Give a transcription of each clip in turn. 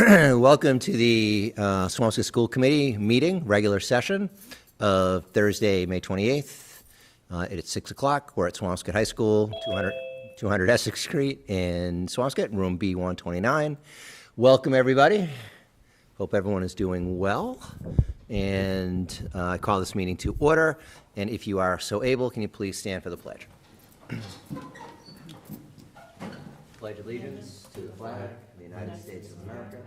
Welcome to the Swampscott School Committee meeting, regular session of Thursday, May 28th. It's 6 o'clock. We're at Swampscott High School, 200 Essex Street in Swampscott, room B129. Welcome, everybody. Hope everyone is doing well. And I call this meeting to order. And if you are so able, can you please stand for the pledge? Pledge allegiance to the flag of the United States of America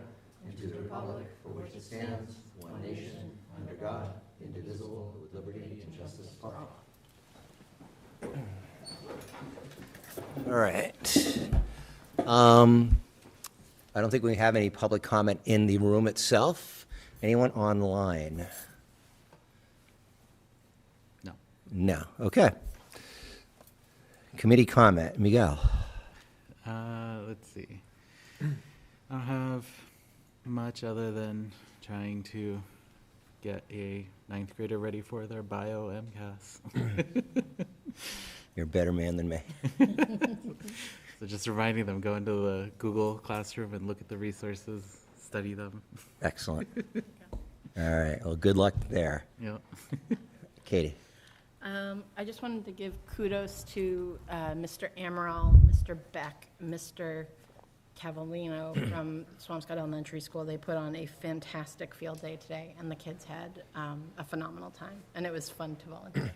and to the republic for which it stands, one nation, under God, indivisible, with liberty and justice for all. All right. I don't think we have any public comment in the room itself. Anyone online? No. No. Okay. Committee comment. Miguel. Let's see. I don't have much other than trying to get a 9th grader ready for their bio MCAS. You're a better man than me. So just reminding them, go into the Google Classroom and look at the resources, study them. Excellent. All right. Well, good luck there. Yep. Katie. I just wanted to give kudos to Mr. Amaral, Mr. Beck, Mr. Cavallino from Swampscott Elementary School. They put on a fantastic field day today, and the kids had a phenomenal time, and it was fun to volunteer.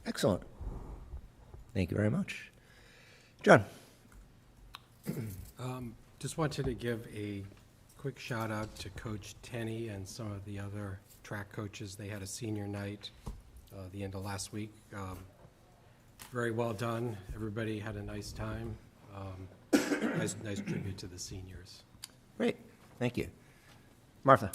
Excellent. Thank you very much. John. Just wanted to give a quick shout out to Coach Tenney and some of the other track coaches. They had a senior night the end of last week. Very well done. Everybody had a nice time. Nice tribute to the seniors. Great. Thank you. Martha.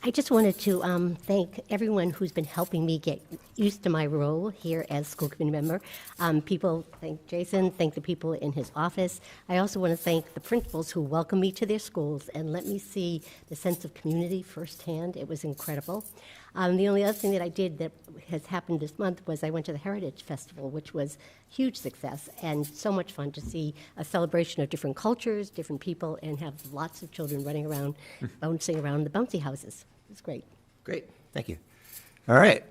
I just wanted to thank everyone who's been helping me get used to my role here as school committee member. Thank Jason, thank the people in his office. I also want to thank the principals who welcomed me to their schools and let me see the sense of community firsthand. It was incredible. The only other thing that I did that has happened this month was I went to the Heritage Festival, which was a huge success and so much fun to see a celebration of different cultures, different people, and have lots of children running around, bouncing around the bouncy houses. It's great. Great. Thank you. All right.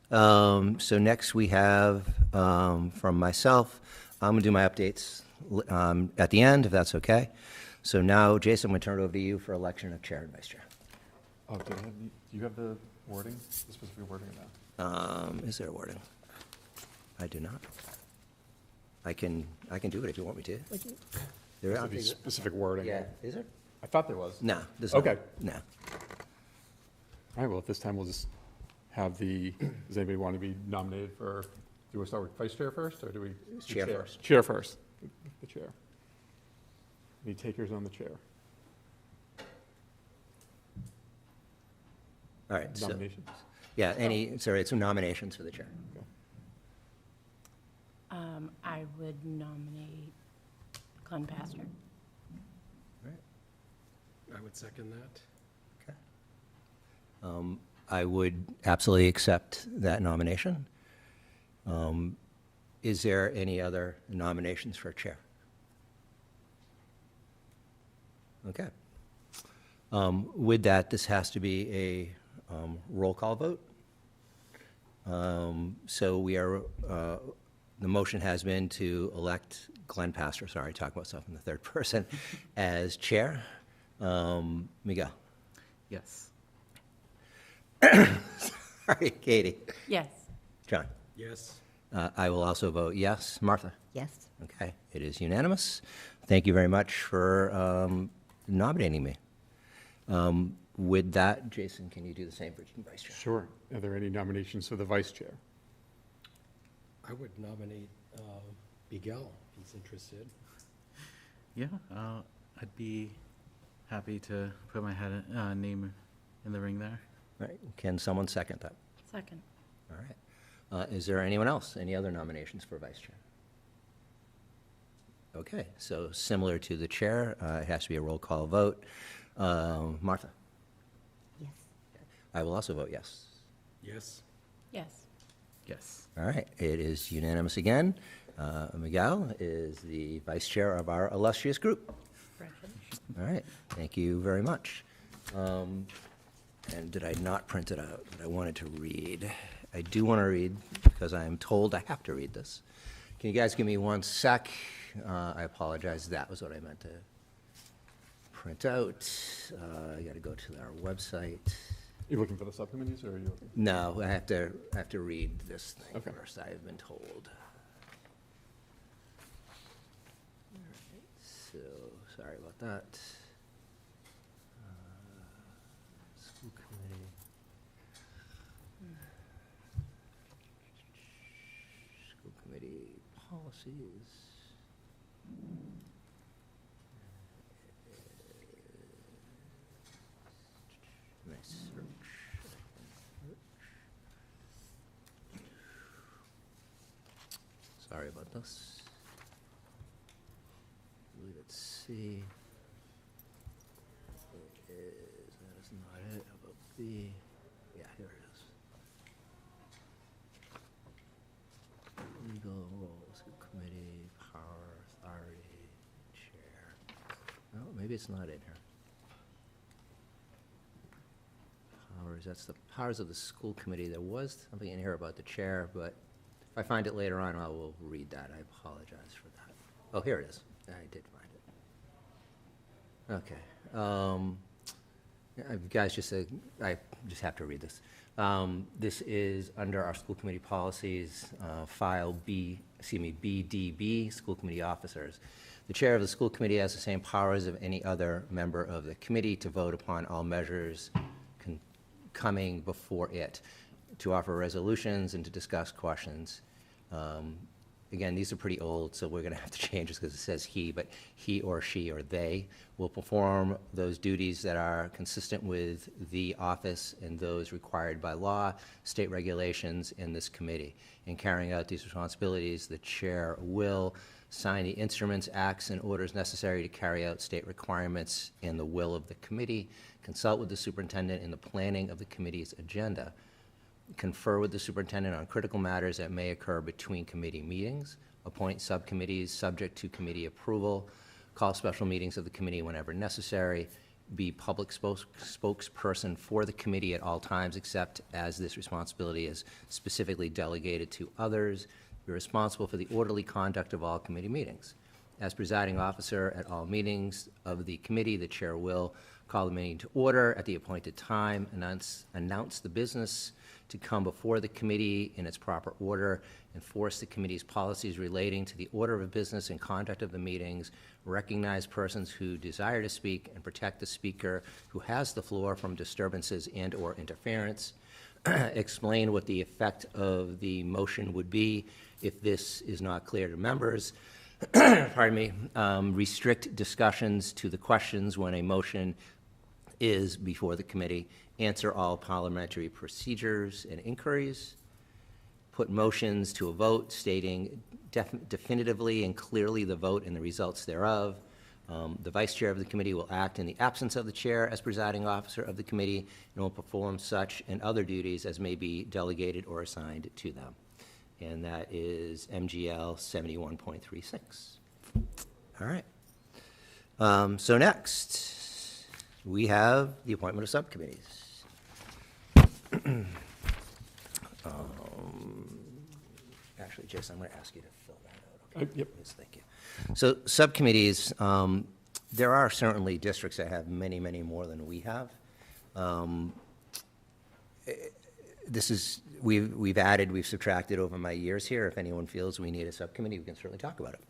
So next we have from myself, I'm going to do my updates at the end, if that's okay. So now, Jason, I'm going to turn it over to you for election of chair and vice chair. Oh, do you have the wording, the specific wording or not? Is there wording? I do not. I can do it if you want me to. There Should be specific wording. Yeah. Is there? I thought there was. No. There's Okay. No. All right, well, at this time, we'll just have does anybody want to be nominated for, do we want to start with vice chair first, or do we? Chair first. Chair first, the chair. Any takers on the chair? All right. Nominations? So, some nominations for the chair. Okay. I would nominate Glenn Pastor. I would second that. Okay. I would absolutely accept that nomination. Is there any other nominations for chair? Okay. With that, this has to be a roll call vote. So we are, the motion has been to elect Glenn Pastor, sorry, talking about myself in the third person, as chair. Miguel. Yes. Sorry, Katie. Yes. John. Yes. I will also vote yes. Martha. Yes. Okay, it is unanimous. Thank you very much for nominating me. With that, Jason, can you do the same for vice chair? Sure. Are there any nominations for the vice chair? I would nominate Miguel, if he's interested. Yeah, I'd be happy to put my name in the ring there. All right. Can someone second that? Second. All right. Is there anyone else? Any other nominations for vice chair? Okay, so similar to the chair, it has to be a roll call vote. Martha? Yes. I will also vote yes. Yes. Yes. Yes. All right, it is unanimous again. Miguel is the vice chair of our illustrious group. All right, thank you very much. And did I not print it out? But I wanted to read. I do want to read because I am told I have to read this. Can you guys give me 1 sec? I apologize. That was what I meant to print out. I got to go to our website. You looking for the subcommittees, or are you looking? No, I have to read this thing Okay. first. I have been told. All right, so sorry about that. School committee. School committee policies. Nice search. Sorry about this. I believe it's C. It is, that is not it. How about B? Yeah, here it is. Legal roles, committee, power, authority, chair. No, maybe it's not in here. Powers, that's the powers of the school committee. There was something in here about the chair, but if I find it later on, I will read that. I apologize for that. Oh, here it is. I did find it. Okay. You guys just said, I just have to read this. This is under our school committee policies, file BDB, school committee officers. The chair of the school committee has the same powers of any other member of the committee to vote upon all measures coming before it, to offer resolutions and to discuss questions. Again, these are pretty old, so we're going to have to change this because it says he, but he or she or they will perform those duties that are consistent with the office and those required by law, state regulations, and this committee. In carrying out these responsibilities, the chair will sign the instruments, acts, and orders necessary to carry out state requirements and the will of the committee, consult with the superintendent in the planning of the committee's agenda, confer with the superintendent on critical matters that may occur between committee meetings, appoint subcommittees subject to committee approval, call special meetings of the committee whenever necessary, be public spokesperson for the committee at all times except as this responsibility is specifically delegated to others, be responsible for the orderly conduct of all committee meetings. As presiding officer at all meetings of the committee, the chair will call the meeting to order at the appointed time, announce the business to come before the committee in its proper order, enforce the committee's policies relating to the order of business and conduct of the meetings, recognize persons who desire to speak, and protect the speaker who has the floor from disturbances and/or interference, explain what the effect of the motion would be if this is not clear to members, pardon me, restrict discussions to the questions when a motion is before the committee, answer all parliamentary procedures and inquiries, put motions to a vote stating definitively and clearly the vote and the results thereof. The vice chair of the committee will act in the absence of the chair as presiding officer of the committee and will perform such and other duties as may be delegated or assigned to them. And that is MGL 71.36. All right. So next, we have the appointment of subcommittees. Actually, Jason, I'm going to ask you to fill that out. Okay? Yep. Yes, thank you. So subcommittees, there are certainly districts that have many, many more than we have. This is, we've added, we've subtracted over my years here. If anyone feels we need a subcommittee, we can certainly talk about it.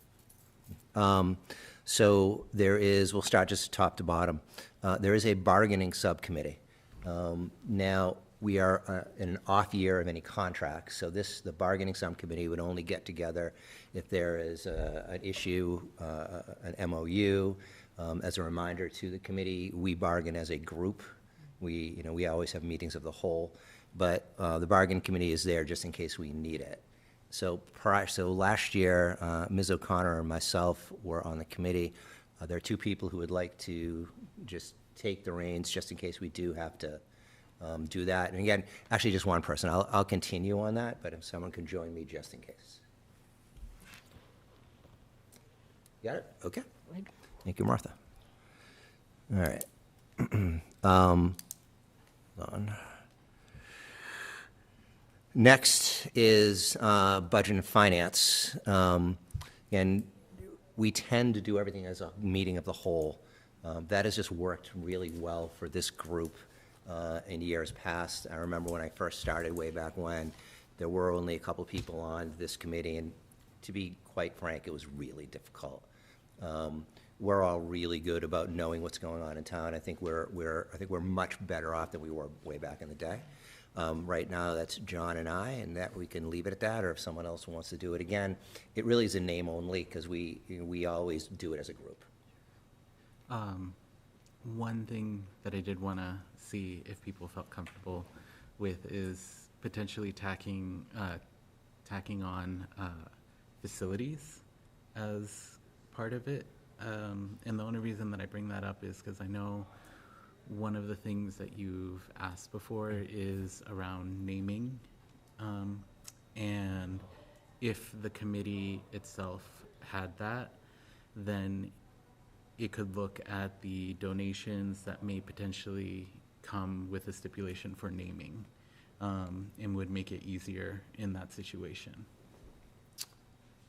So there is, we'll start just top to bottom. There is a bargaining subcommittee. Now, we are in an off year of any contract, so the bargaining subcommittee would only get together if there is an issue, an MOU. As a reminder to the committee, we bargain as a group. We always have meetings of the whole, but the bargaining committee is there just in case we need it. So last year, Ms. O'Connor and myself were on the committee. There are two people who would like to just take the reins just in case we do have to do that. And again, actually just one person. I'll continue on that, but if someone can join me just in case. Got it? Okay. Thank you, Martha. All right. Hold on. Next is budget and finance. And we tend to do everything as a meeting of the whole. That has just worked really well for this group in years past. I remember when I first started way back when, there were only a couple people on this committee, and to be quite frank, it was really difficult. We're all really good about knowing what's going on in town. I think we're much better off than we were way back in the day. Right now, that's John and I, and that we can leave it at that, or if someone else wants to do it again. It really is a name only, because we always do it as a group. One thing that I did want to see if people felt comfortable with is potentially tacking on facilities as part of it. And the only reason that I bring that up is because I know one of the things that you've asked before is around naming. And if the committee itself had that, then it could look at the donations that may potentially come with a stipulation for naming, and would make it easier in that situation.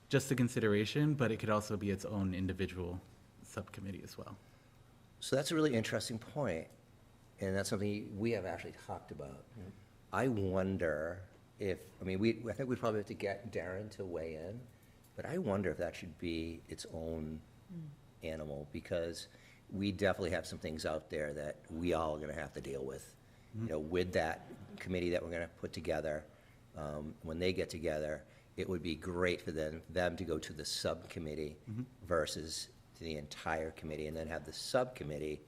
Just a consideration, but it could also be its own individual subcommittee as well. So that's a really interesting point, and that's something we have actually talked about. I wonder if, I think we probably have to get Darren to weigh in, but I wonder if that should be its own animal, because we definitely have some things out there that we all are gonna have to deal with. With that committee that we're gonna put together, when they get together, it would be great for them to go to the subcommittee versus to the entire committee, and then have the subcommittee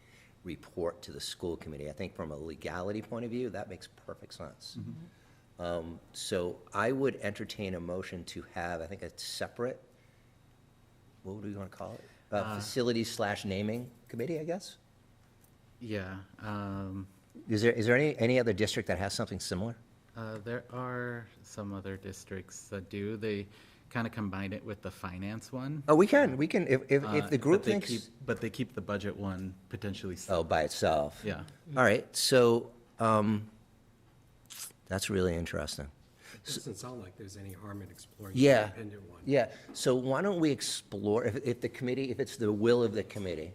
report to the school committee. I think from a legality point of view, that makes perfect sense. So I would entertain a motion to have, I think, a separate, what would we want to call it? Facilities/naming committee, I guess? Yeah. Is there any other district that has something similar? There are some other districts that do. They kind of combine it with the finance one. Oh, we can, if the group but they thinks. but they keep the budget one potentially. Oh, by itself? Yeah. All right, so, that's really interesting. It doesn't sound like there's any harm in exploring the Yeah, independent one. yeah, so why don't we explore, if it's the will of the committee,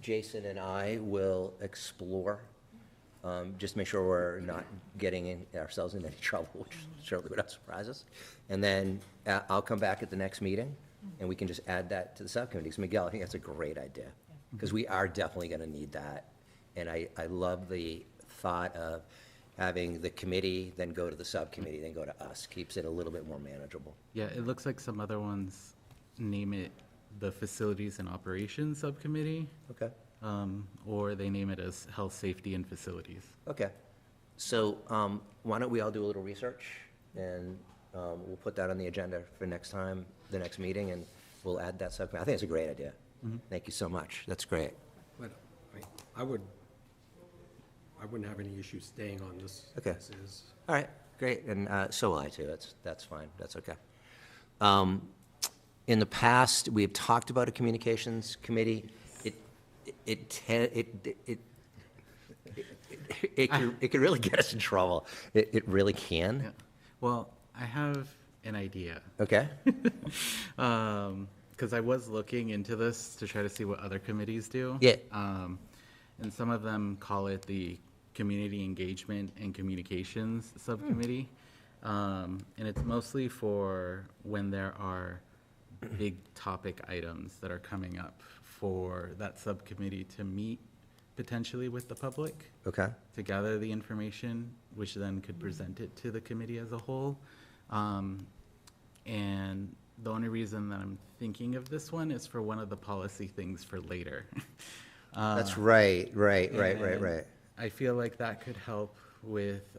Jason and I will explore, just make sure we're not getting ourselves in any trouble, which certainly would not surprise us. And then I'll come back at the next meeting, and we can just add that to the subcommittees. Miguel, I think that's a great idea, because we are definitely gonna need that. And I love the thought of having the committee, then go to the subcommittee, then go to us. Keeps it a little bit more manageable. Yeah, it looks like some other ones name it the Facilities and Operations Subcommittee, Okay. or they name it as Health, Safety, and Facilities. Okay. So why don't we all do a little research, and we'll put that on the agenda for next time, the next meeting, and we'll add that subcommittee. I think it's a great idea. Thank you so much. That's great. But I wouldn't have any issue staying on this Okay. as is. All right, great, and so will I too. That's fine, that's okay. In the past, we have talked about a communications committee. It could really get us in trouble. It really can. Yeah. Well, I have an idea. Okay, Because I was looking into this to try to see what other committees do. Yeah. And some of them call it the Community Engagement and Communications Subcommittee. And it's mostly for when there are big topic items that are coming up for that subcommittee to meet potentially with the public, okay, to gather the information, which then could present it to the committee as a whole. And the only reason that I'm thinking of this one is for one of the policy things for later. that's right. And I feel like that could help with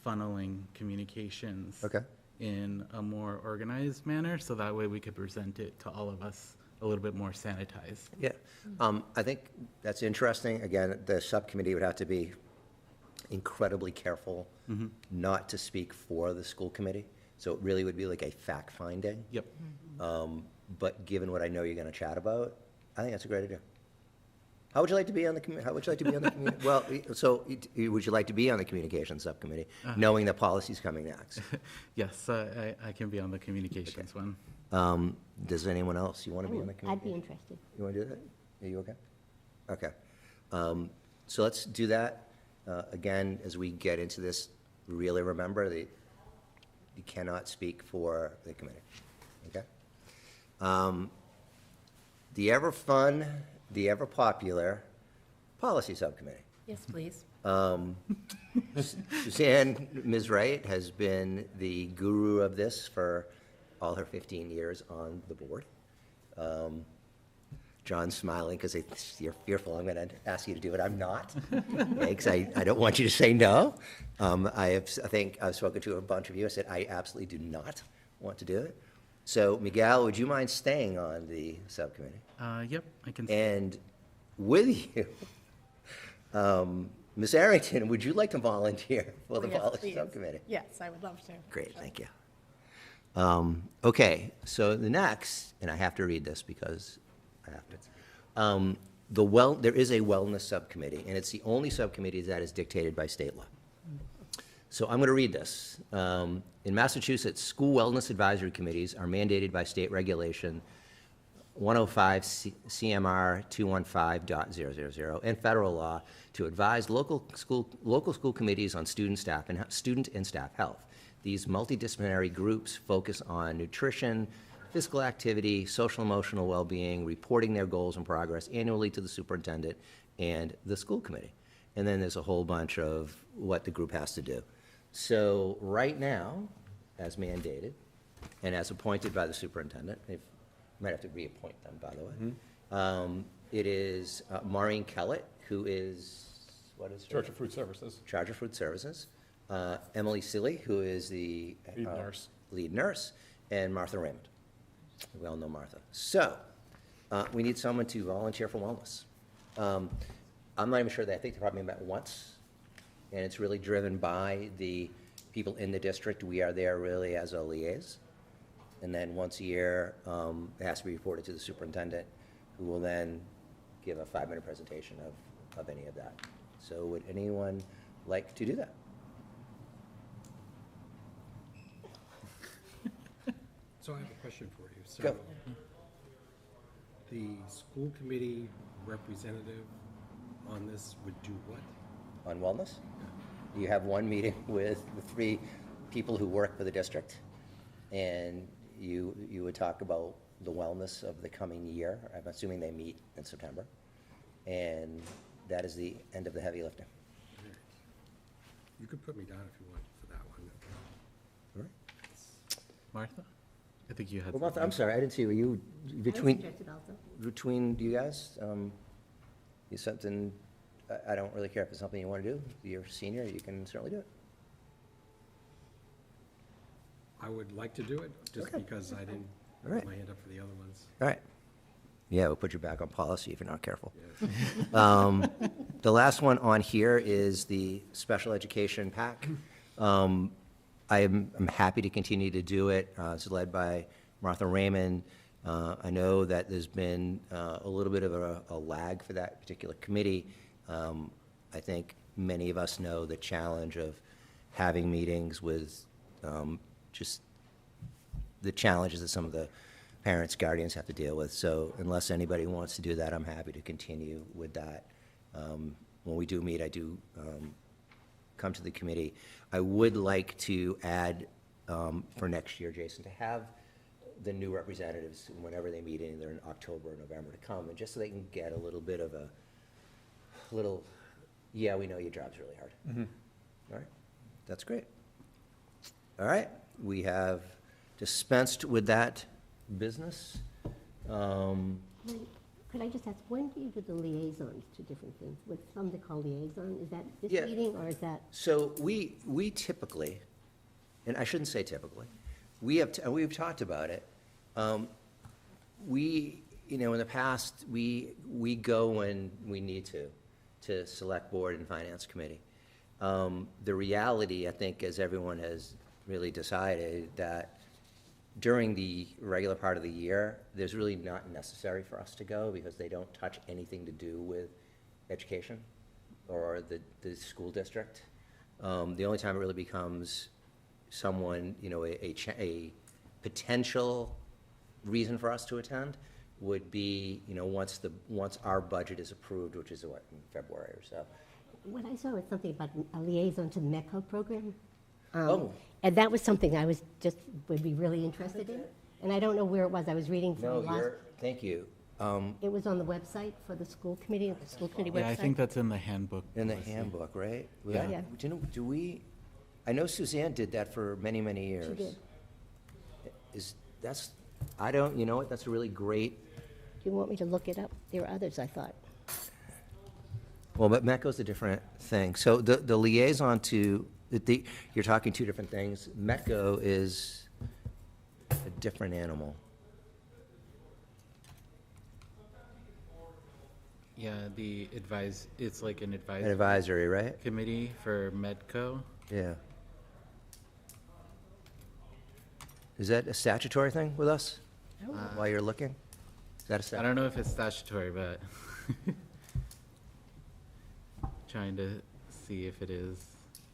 funneling communications Okay. in a more organized manner, so that way we could present it to all of us a little bit more sanitized. Yeah, I think that's interesting. Again, the subcommittee would have to be incredibly careful not to speak for the school committee. So it really would be like a fact-finding. Yep. But given what I know you're gonna chat about, I think that's a great idea. How would you like to be on the how would you like to be on the well, so would you like to be on the communications subcommittee, knowing that policy's coming next? Yes, I can be on the communications one. Does anyone else, you want to be on the I'd be committee? interested. You want to do that? Are you okay? Okay. So let's do that. Again, as we get into this, really remember that you cannot speak for the committee, okay? The ever fun, the ever popular policy subcommittee. Yes, please. Suzanne, Ms. Wright, has been the guru of this for all her 15 years on the board. John's smiling because you're fearful I'm going to ask you to do it. I'm not, because I don't want you to say no. I think I've spoken to a bunch of you. I said I absolutely do not want to do it. So, Miguel, would you mind staying on the subcommittee? Yep, I can. And with you, Ms. Arrington, would you like to volunteer for the Yes, policy please. subcommitte? Yes, I would love to. Great, thank you. Okay, so the next, and I have to read this because I have to. There is a wellness subcommittee, and it's the only subcommittee that is dictated by state law. So I'm going to read this. In Massachusetts, school wellness advisory committees are mandated by state regulation 105 CMR 215.000 and federal law to advise local school committees on student and staff health. These multidisciplinary groups focus on nutrition, physical activity, social emotional well-being, reporting their goals and progress annually to the superintendent and the school committee. And then there's a whole bunch of what the group has to do. So right now, as mandated and as appointed by the superintendent, they might have to reappoint them, by the way. It is Maureen Kellett, who is, what is her? Charge of Food Services. Charge of Food Services. Emily Silly, who is the lead nurse, and Martha Raymond. We all know Martha. So, we need someone to volunteer for wellness. I'm not even sure that, I think they probably met once, and it's really driven by the people in the district. We are there really as a liaison. And then once a year, it has to be reported to the superintendent, who will then give a 5-minute presentation of any of that. So would anyone like to do that? So I have a question for you. So Go. the school committee representative on this would do what? On wellness? You have one meeting with the 3 people who work for the district, and you would talk about the wellness of the coming year. I'm assuming they meet in September, and that is the end of the heavy lifting. You could put me down if you want for that one. All right. Martha? I think you had. Well, Martha, I'm something. sorry, I didn't see, were you I was between interested also. you guys? Is something, I don't really care if it's something you want to do. You're a senior, you can certainly do it. I would like to do it, just Okay. because I didn't All right. put my hand up for the other ones. All right. Yeah, we'll put you back on policy if you're not careful. Yes. The last one on here is the special education PAC. I'm happy to continue to do it. It's led by Martha Raymond. I know that there's been a little bit of a lag for that particular committee. I think many of us know the challenge of having meetings with just the challenges that some of the parents, guardians have to deal with. So unless anybody wants to do that, I'm happy to continue with that. When we do meet, I do come to the committee. I would like to add for next year, Jason, to have the new representatives, whenever they meet, either in October or November, to come, and just so they can get a little bit of yeah, we know your job's really hard. All right, that's great. All right, we have dispensed with that business. Could I just ask, when do you do the liaisons to different things? With some they call liaison, is that this Yeah. meeting or is that? So we typically, and I shouldn't say typically, we've talked about it. In the past, we go when we need to select board and finance committee. The reality, I think, as everyone has really decided, that during the regular part of the year, there's really not necessary for us to go because they don't touch anything to do with education or the school district. The only time it really becomes someone, a potential reason for us to attend would be, once our budget is approved, which is what, in February or so. What I saw was something about a liaison to the METCO program. Oh. And that was something I would be really interested in. And I don't know where it was. I was reading from No, the last. thank you. It was on the website for the school committee, the school committee website. Yeah, I think that's in the handbook. In the policy. handbook, right? Yeah. Do we, I know Suzanne did that for many, many years. She did. You know what, that's a really great, Do you want me to look it up? There are others, I thought. well, but METCO's a different thing. So the liaison to, you're talking two different things. METCO is a different animal. Yeah, it's like an An advisory, right? committee for Medco. Yeah. Is that a statutory thing with us? While you're looking? Is that a I statutory? don't know if it's statutory, but trying to see if it is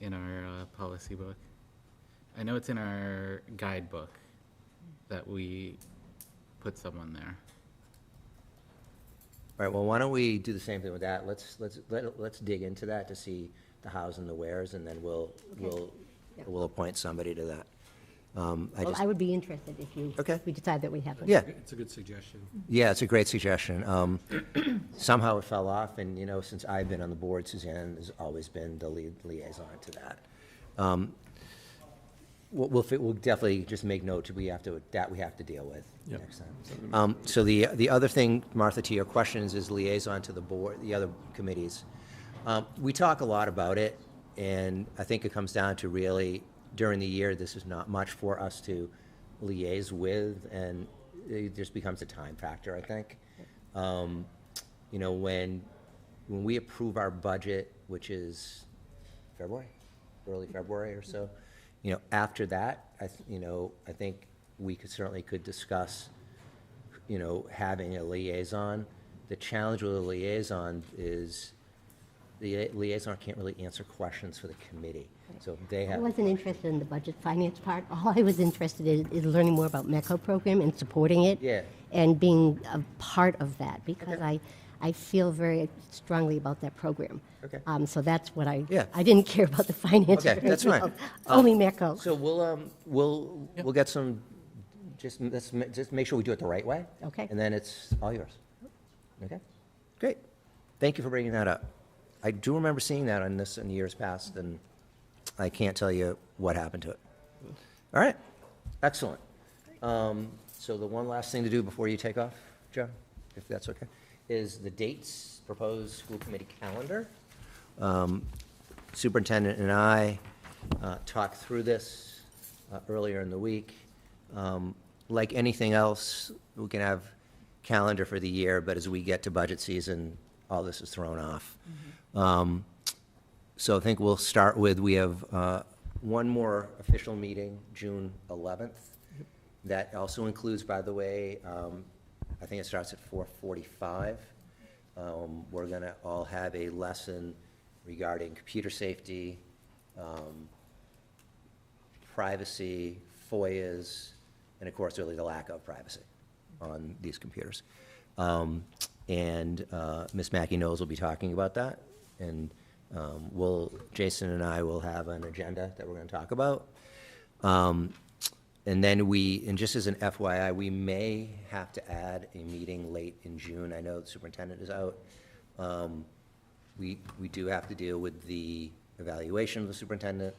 in our policy book. I know it's in our guidebook that we put someone there. All right, well, why don't we do the same thing with that? Let's dig into that to see the hows and the wheres, and then we'll Yeah. appoint somebody to that. Well, I would be interested if Okay. we decide that we have one. Yeah, It's a good suggestion. yeah, it's a great suggestion. Somehow it fell off, and, since I've been on the board, Suzanne has always been the liaison to that. We'll definitely just make note we have to deal with Yep. next time. So the other thing, Martha, to your questions, is liaison to the board, the other committees. We talk a lot about it, and I think it comes down to really, during the year, this is not much for us to liaise with, and it just becomes a time factor, I think. When we approve our budget, which is February, early February or so, after that, I think we certainly could discuss, having a liaison. The challenge with a liaison is the liaison can't really answer questions for the committee. So if they I have, wasn't interested in the budget finance part. All I was interested in is learning more about METCO program and supporting it. Yeah. And being a part of that, because Okay. I feel very strongly about that program. Okay. So that's what Yeah. I didn't care about the finance. Okay, that's fine. Only METCO. so we'll get some, just make sure we do it the right way. Okay. And then it's all yours. Okay? Great. Thank you for bringing that up. I do remember seeing that on this in years past, and I can't tell you what happened to it. All right, excellent. So the one last thing to do before you take off, Joe, if that's okay, is the dates, proposed school committee calendar. Superintendent and I talked through this earlier in the week. Like anything else, we can have calendar for the year, but as we get to budget season, all this is thrown off. So I think we'll start with, we have one more official meeting, June 11th. That also includes, by the way, I think it starts at 4:45. We're going to all have a lesson regarding computer safety, privacy, FOIAs, and of course, really the lack of privacy on these computers. And Ms. Mackey Knowles will be talking about that, and Jason and I will have an agenda that we're going to talk about. And then and just as an FYI, we may have to add a meeting late in June. I know the superintendent is out. We do have to deal with the evaluation of the superintendent.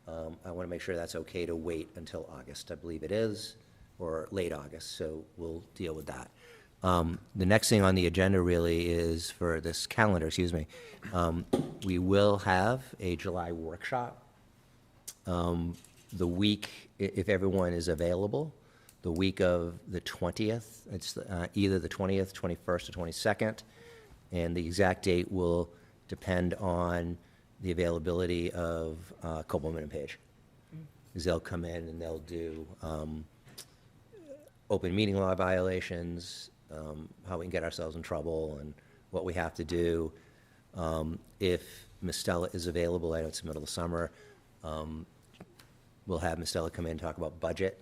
I want to make sure that's okay to wait until August, I believe it is, or late August, so we'll deal with that. The next thing on the agenda really is, for this calendar, excuse me, we will have a July workshop. The week, if everyone is available, the week of the 20th, it's either the 20th, 21st, or 22nd, and the exact date will depend on the availability of Copeland and Page. Because they'll come in and they'll do open meeting law violations, how we can get ourselves in trouble, and what we have to do. If Ms. Stella is available, I know it's the middle of summer, we'll have Ms. Stella come in and talk about budget,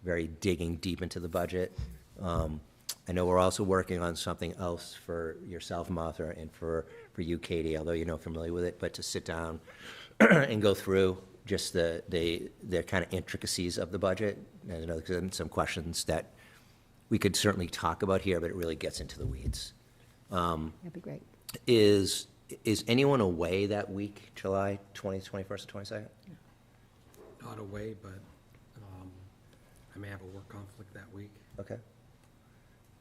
very digging deep into the budget. I know we're also working on something else for yourself, Martha, and for you, Katie, although you're not familiar with it, but to sit down and go through just the kind of intricacies of the budget. And I know there's some questions that we could certainly talk about here, but it really gets into the weeds. That'd be great. Is anyone away that week, July 20th, 21st, and 22nd? Not away, but I may have a work conflict that week. Okay.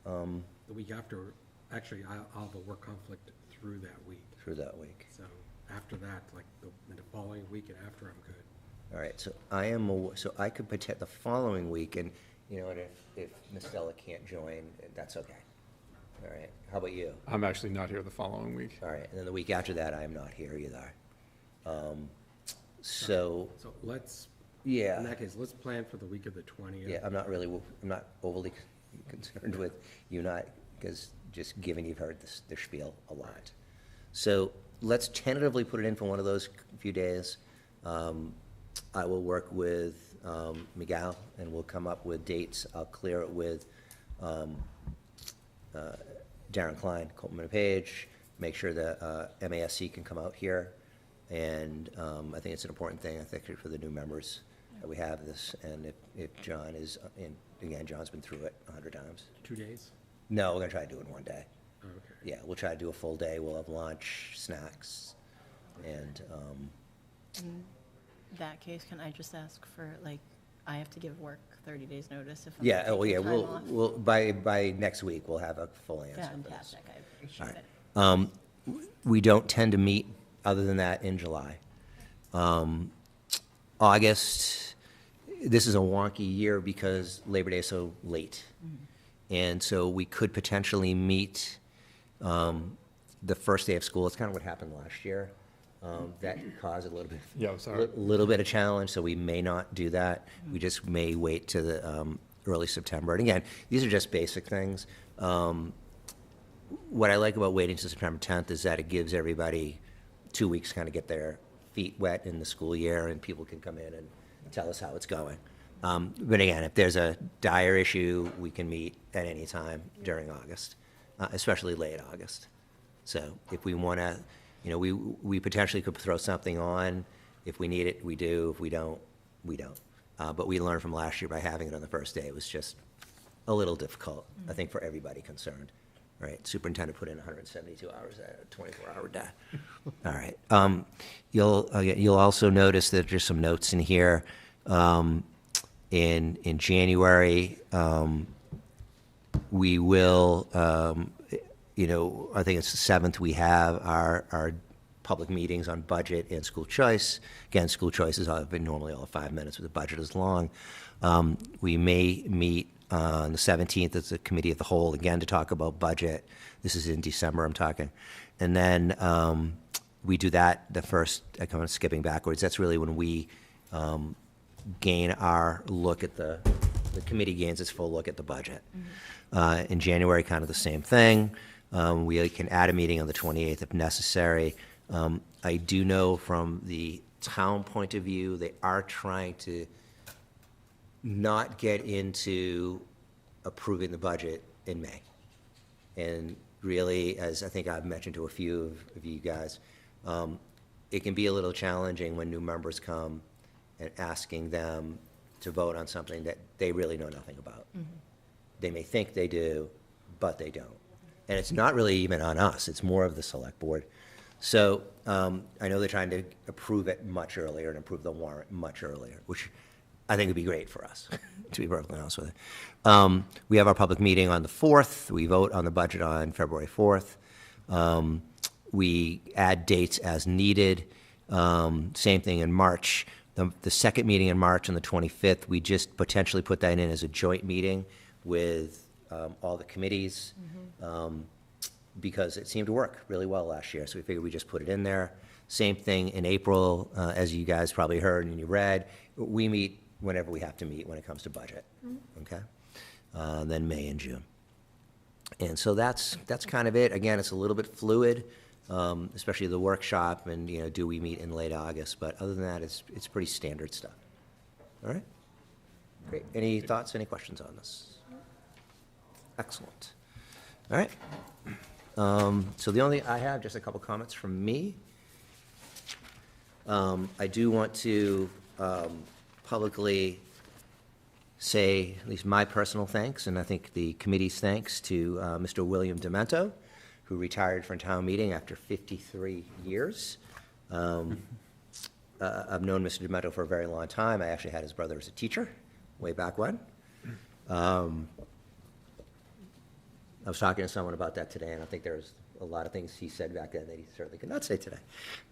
The week after, actually, I'll have a work conflict through that week. Through that week. So after that, like the following week and after, I'm good. All right, so so I could the following week, and you know, and if Ms. Stella can't join, that's okay. All right, how about you? I'm actually not here the following week. All right, and then the week after that, I am not here either. So, So let's, yeah. in that case, let's plan for the week of the 20th. Yeah, I'm not overly concerned with you not, because just given you've heard the spiel a lot. So let's tentatively put it in for one of those few days. I will work with Miguel, and we'll come up with dates. I'll clear it with Darren Klein, Coleman and Page, make sure that MASC can come out here. And I think it's an important thing, I think, for the new members that we have this. And if John is, and again, John's been through it 100 times. 2 days? No, we're gonna try to do it in one day. Oh, okay. Yeah, we'll try to do a full day. We'll have lunch, snacks, and, In that case, can I just ask for, like, I have to give work 30 days notice if I'm yeah, oh, taking yeah, time off? we'll, by next week, we'll have a full answer for this. Fantastic, I All appreciate right. it. We don't tend to meet, other than that, in July. August, this is a wonky year because Labor Day is so late. And so we could potentially meet the first day of school. It's kind of what happened last year. That caused a little bit. Yeah, I'm sorry. Little bit of challenge, so we may not do that. We just may wait to the early September. And again, these are just basic things. What I like about waiting to September 10th is that it gives everybody 2 weeks to kind of get their feet wet in the school year, and people can come in and tell us how it's going. But again, if there's a dire issue, we can meet at any time during August, especially late August. So if we want to, you know, we potentially could throw something on. If we need it, we do. If we don't, we don't. But we learned from last year by having it on the first day. It was just a little difficult, I think, for everybody concerned. Right, superintendent put in 172 hours at a 24-hour day. All right. You'll also notice that there's some notes in here. In January, we will, you know, I think it's the 7th, we have our public meetings on budget and school choice. Again, school choice has been normally all 5 minutes, but the budget is long. We may meet on the 17th, it's a committee of the whole, again, to talk about budget. This is in December, I'm talking. And then we do that the first, I'm kind of skipping backwards, that's really when we gain our look at the committee gains its full look at the budget. In January, kind of the same thing. We can add a meeting on the 28th if necessary. I do know from the town point of view, they are trying to not get into approving the budget in May. And really, as I think I've mentioned to a few of you guys, it can be a little challenging when new members come and asking them to vote on something that they really know nothing about. They may think they do, but they don't. And it's not really even on us, it's more of the select board. So I know they're trying to approve it much earlier and approve the warrant much earlier, which I think would be great for us, to be perfectly honest with you. We have our public meeting on the 4th. We vote on the budget on February 4th. We add dates as needed. Same thing in March. The second meeting in March on the 25th, we just potentially put that in as a joint meeting with all the committees because it seemed to work really well last year. So we figured we just put it in there. Same thing in April, as you guys probably heard and you read. We meet whenever we have to meet when it comes to budget, okay? then May and June. And so that's kind of it. Again, it's a little bit fluid, especially the workshop and, do we meet in late August? But other than that, it's pretty standard stuff. All right? Great. Any thoughts, any questions on this? Excellent. All right. So the only, I have just a couple comments from me. I do want to publicly say at least my personal thanks, and I think the committee's thanks to Mr. William Demento, who retired from town meeting after 53 years. I've known Mr. Demento for a very long time. I actually had his brother as a teacher way back when. I was talking to someone about that today, and I think there's a lot of things he said back then that he certainly could not say today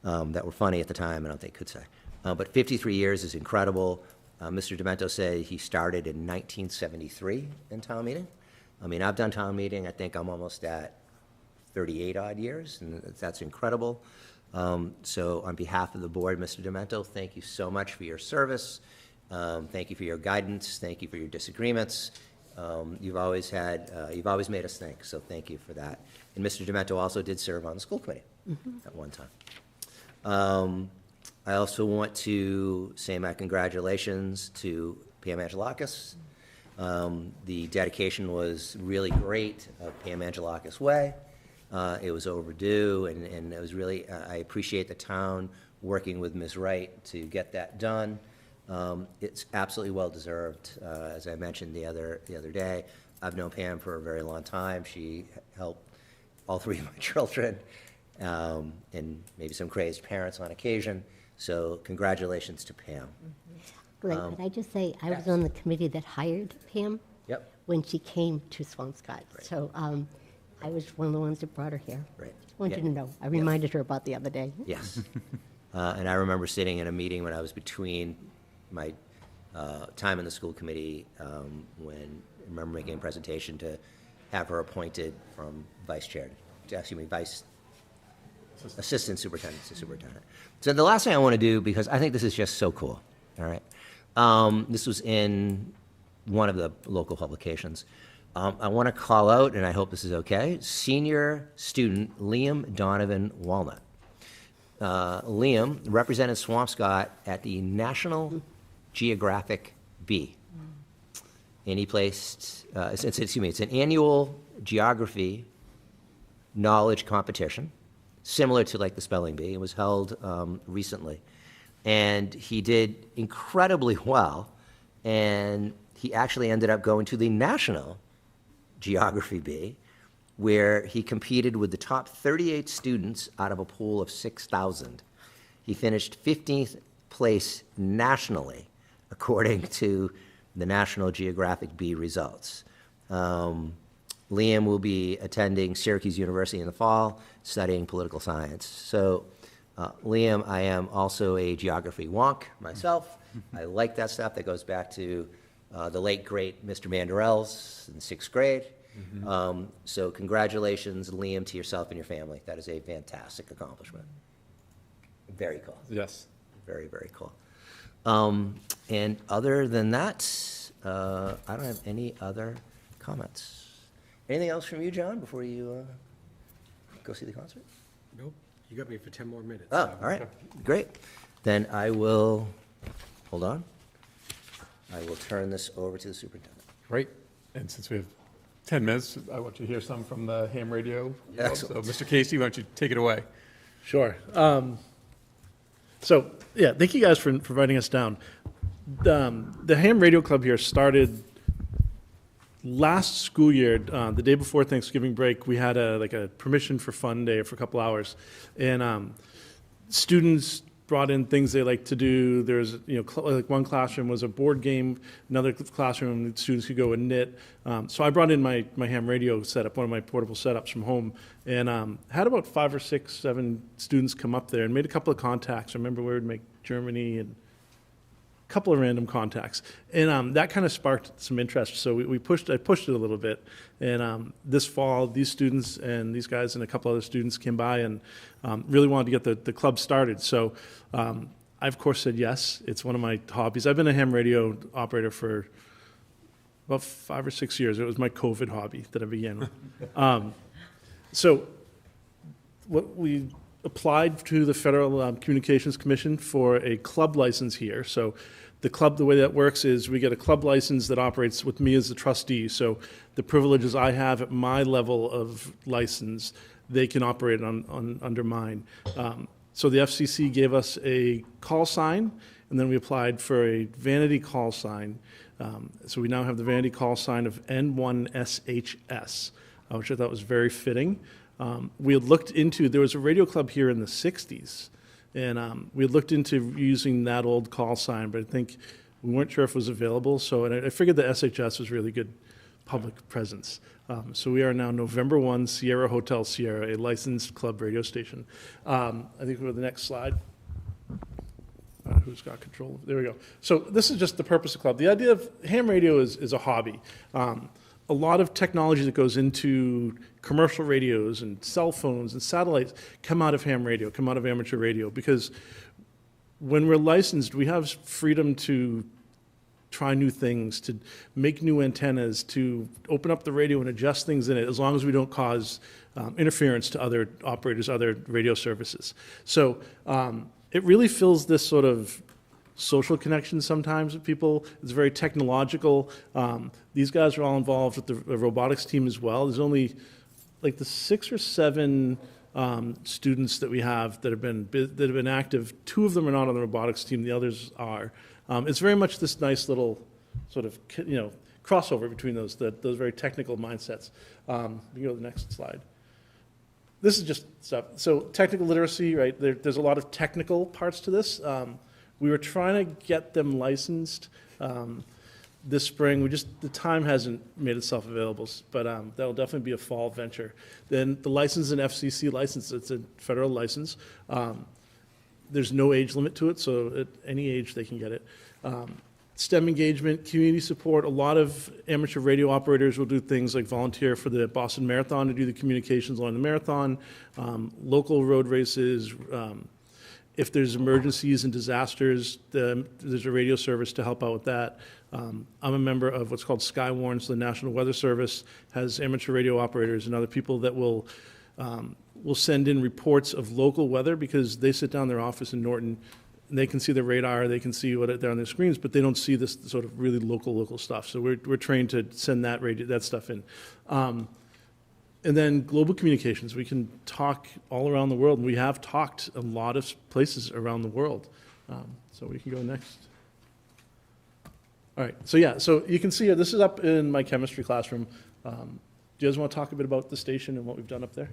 that were funny at the time and I don't think could say. But 53 years is incredible. Mr. Demento said he started in 1973 in town meeting. I mean, I've done town meeting. I think I'm almost at 38 odd years, and that's incredible. So on behalf of the board, Mr. Demento, thank you so much for your service. Thank you for your guidance. Thank you for your disagreements. You've always made us think, so thank you for that. And Mr. Demento also did serve on the school committee at one time. I also want to say my congratulations to Pam Angelakis. The dedication was really great of Pam Angelakis Way. It was overdue, and it was really, I appreciate the town working with Ms. Wright to get that done. It's absolutely well-deserved. As I mentioned the other day, I've known Pam for a very long time. She helped all three of my children, and maybe some crazed parents on occasion. So congratulations to Pam. Glenn, could I just say, I was on the committee that hired Pam Yep. when she came to Swampscott. Right. So I was one of the ones that brought her here. Right. Wanted Yeah. you to know. I reminded her about the other day. Yes. And I remember sitting in a meeting when I was between my time in the school committee, when I remember making a presentation to have her appointed from assistant superintendent to superintendent. So the last thing I want to do, because I think this is just so cool, all right? This was in one of the local publications. I want to call out, and I hope this is okay, senior student Liam Donovan Walnut. Liam represented Swampscott at the National Geographic B. And he placed, it's an annual geography knowledge competition, similar to like the spelling bee. It was held recently. And he did incredibly well, and he actually ended up going to the National Geography Bee, where he competed with the top 38 students out of a pool of 6,000. He finished 15th place nationally, according to the National Geographic Bee results. Liam will be attending Syracuse University in the fall, studying political science. So, Liam, I am also a geography wonk myself. I like that stuff. That goes back to the late, great Mr. Mandarells in 6th grade. So congratulations, Liam, to yourself and your family. That is a fantastic accomplishment. Very cool. Yes. Very, very cool. And other than that, I don't have any other comments. Anything else from you, John, before you go see the concert? Nope, you got me for 10 more minutes. Oh, so- all right, great. Then I will, hold on. I will turn this over to the superintendent. Great. And since we have 10 minutes, I want you to hear some from the ham radio. Excellent. So, Mr. Casey, why don't you take it away? Sure. So, yeah, thank you guys for inviting us down. The Ham Radio Club here started last school year, the day before Thanksgiving break. We had a permission for fun day for a couple hours, and students brought in things they like to do. There's, like one classroom was a board game, another classroom students could go and knit. So I brought in my ham radio setup, one of my portable setups from home, and had about 5 or 6, 7 students come up there and made a couple of contacts. I remember we would make Germany and a couple of random contacts, and that kind of sparked some interest. So I pushed it a little bit, and this fall, these students and these guys and a couple other students came by and really wanted to get the club started. So I, of course, said yes. It's one of my hobbies. I've been a ham radio operator for about 5 or 6 years. It was my COVID hobby that I began with. So what we applied to the Federal Communications Commission for a club license here. So the club, the way that works is we get a club license that operates with me as the trustee. So the privileges I have at my level of license, they can operate under mine. So the FCC gave us a call sign, and then we applied for a vanity call sign. So we now have the vanity call sign of N1SHS, which I thought was very fitting. We had looked into, there was a radio club here in the 60s, and we had looked into using that old call sign, but I think we weren't sure if it was available. So and I figured the SHS was really good public presence. So we are now November 1, Sierra Hotel Sierra, a licensed club radio station. I think we go to the next slide. Who's got control? There we go. So this is just the purpose of club. The idea of ham radio is a hobby. A lot of technology that goes into commercial radios and cell phones and satellites come out of ham radio, come out of amateur radio, because when we're licensed, we have freedom to try new things, to make new antennas, to open up the radio and adjust things in it, as long as we don't cause interference to other operators, other radio services. So it really fills this sort of social connection sometimes with people. It's very technological. These guys are all involved with the robotics team as well. There's only like the 6 or 7 students that we have that have been active. 2 of them are not on the robotics team. The others are. It's very much this nice little sort of crossover between those very technical mindsets. We go to the next slide. This is just stuff. So technical literacy, right? There's a lot of technical parts to this. We were trying to get them licensed this spring. The time hasn't made itself available, but that'll definitely be a fall venture. Then the license is an FCC license. It's a federal license. There's no age limit to it, so at any age they can get it. STEM engagement, community support. A lot of amateur radio operators will do things like volunteer for the Boston Marathon to do the communications along the marathon, local road races. If there's emergencies and disasters, there's a radio service to help out with that. I'm a member of what's called Skywarn, so the National Weather Service has amateur radio operators and other people that will send in reports of local weather, because they sit down in their office in Norton and they can see the radar, they can see what they're on their screens, but they don't see this sort of really local stuff. So we're trained to send that stuff in. And then global communications. We can talk all around the world, and we have talked a lot of places around the world. So we can go next. All right, so yeah, so you can see here, this is up in my chemistry classroom. Do you guys want to talk a bit about the station and what we've done up there?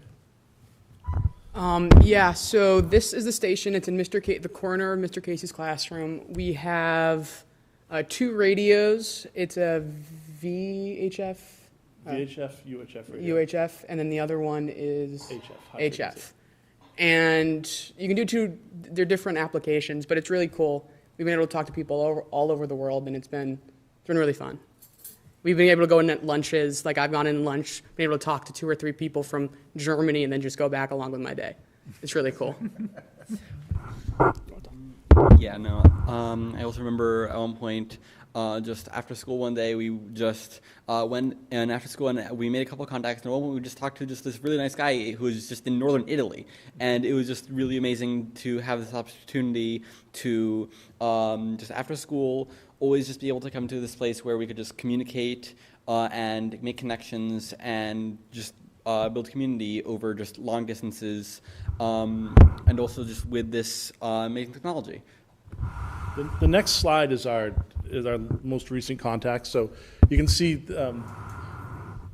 Yeah, so this is the station. It's in the corner of Mr. Casey's classroom. We have 2 radios. It's a VHF, UHF radio. UHF, and then the other one is HF. And you can do they're different applications, but it's really cool. We've been able to talk to people all over the world, and it's been really fun. We've been able to go in at lunches, like I've gone in lunch, been able to talk to 2 or 3 people from Germany and then just go back along with my day. It's really cool. Yeah, no. I also remember at one point, just after school one day, we just went and after school and we made a couple of contacts. And at one point we just talked to just this really nice guy who was just in northern Italy. And it was just really amazing to have this opportunity to just after school always just be able to come to this place where we could just communicate and make connections and just build community over just long distances, and also just with this amazing technology. The next slide is our most recent contacts. So you can see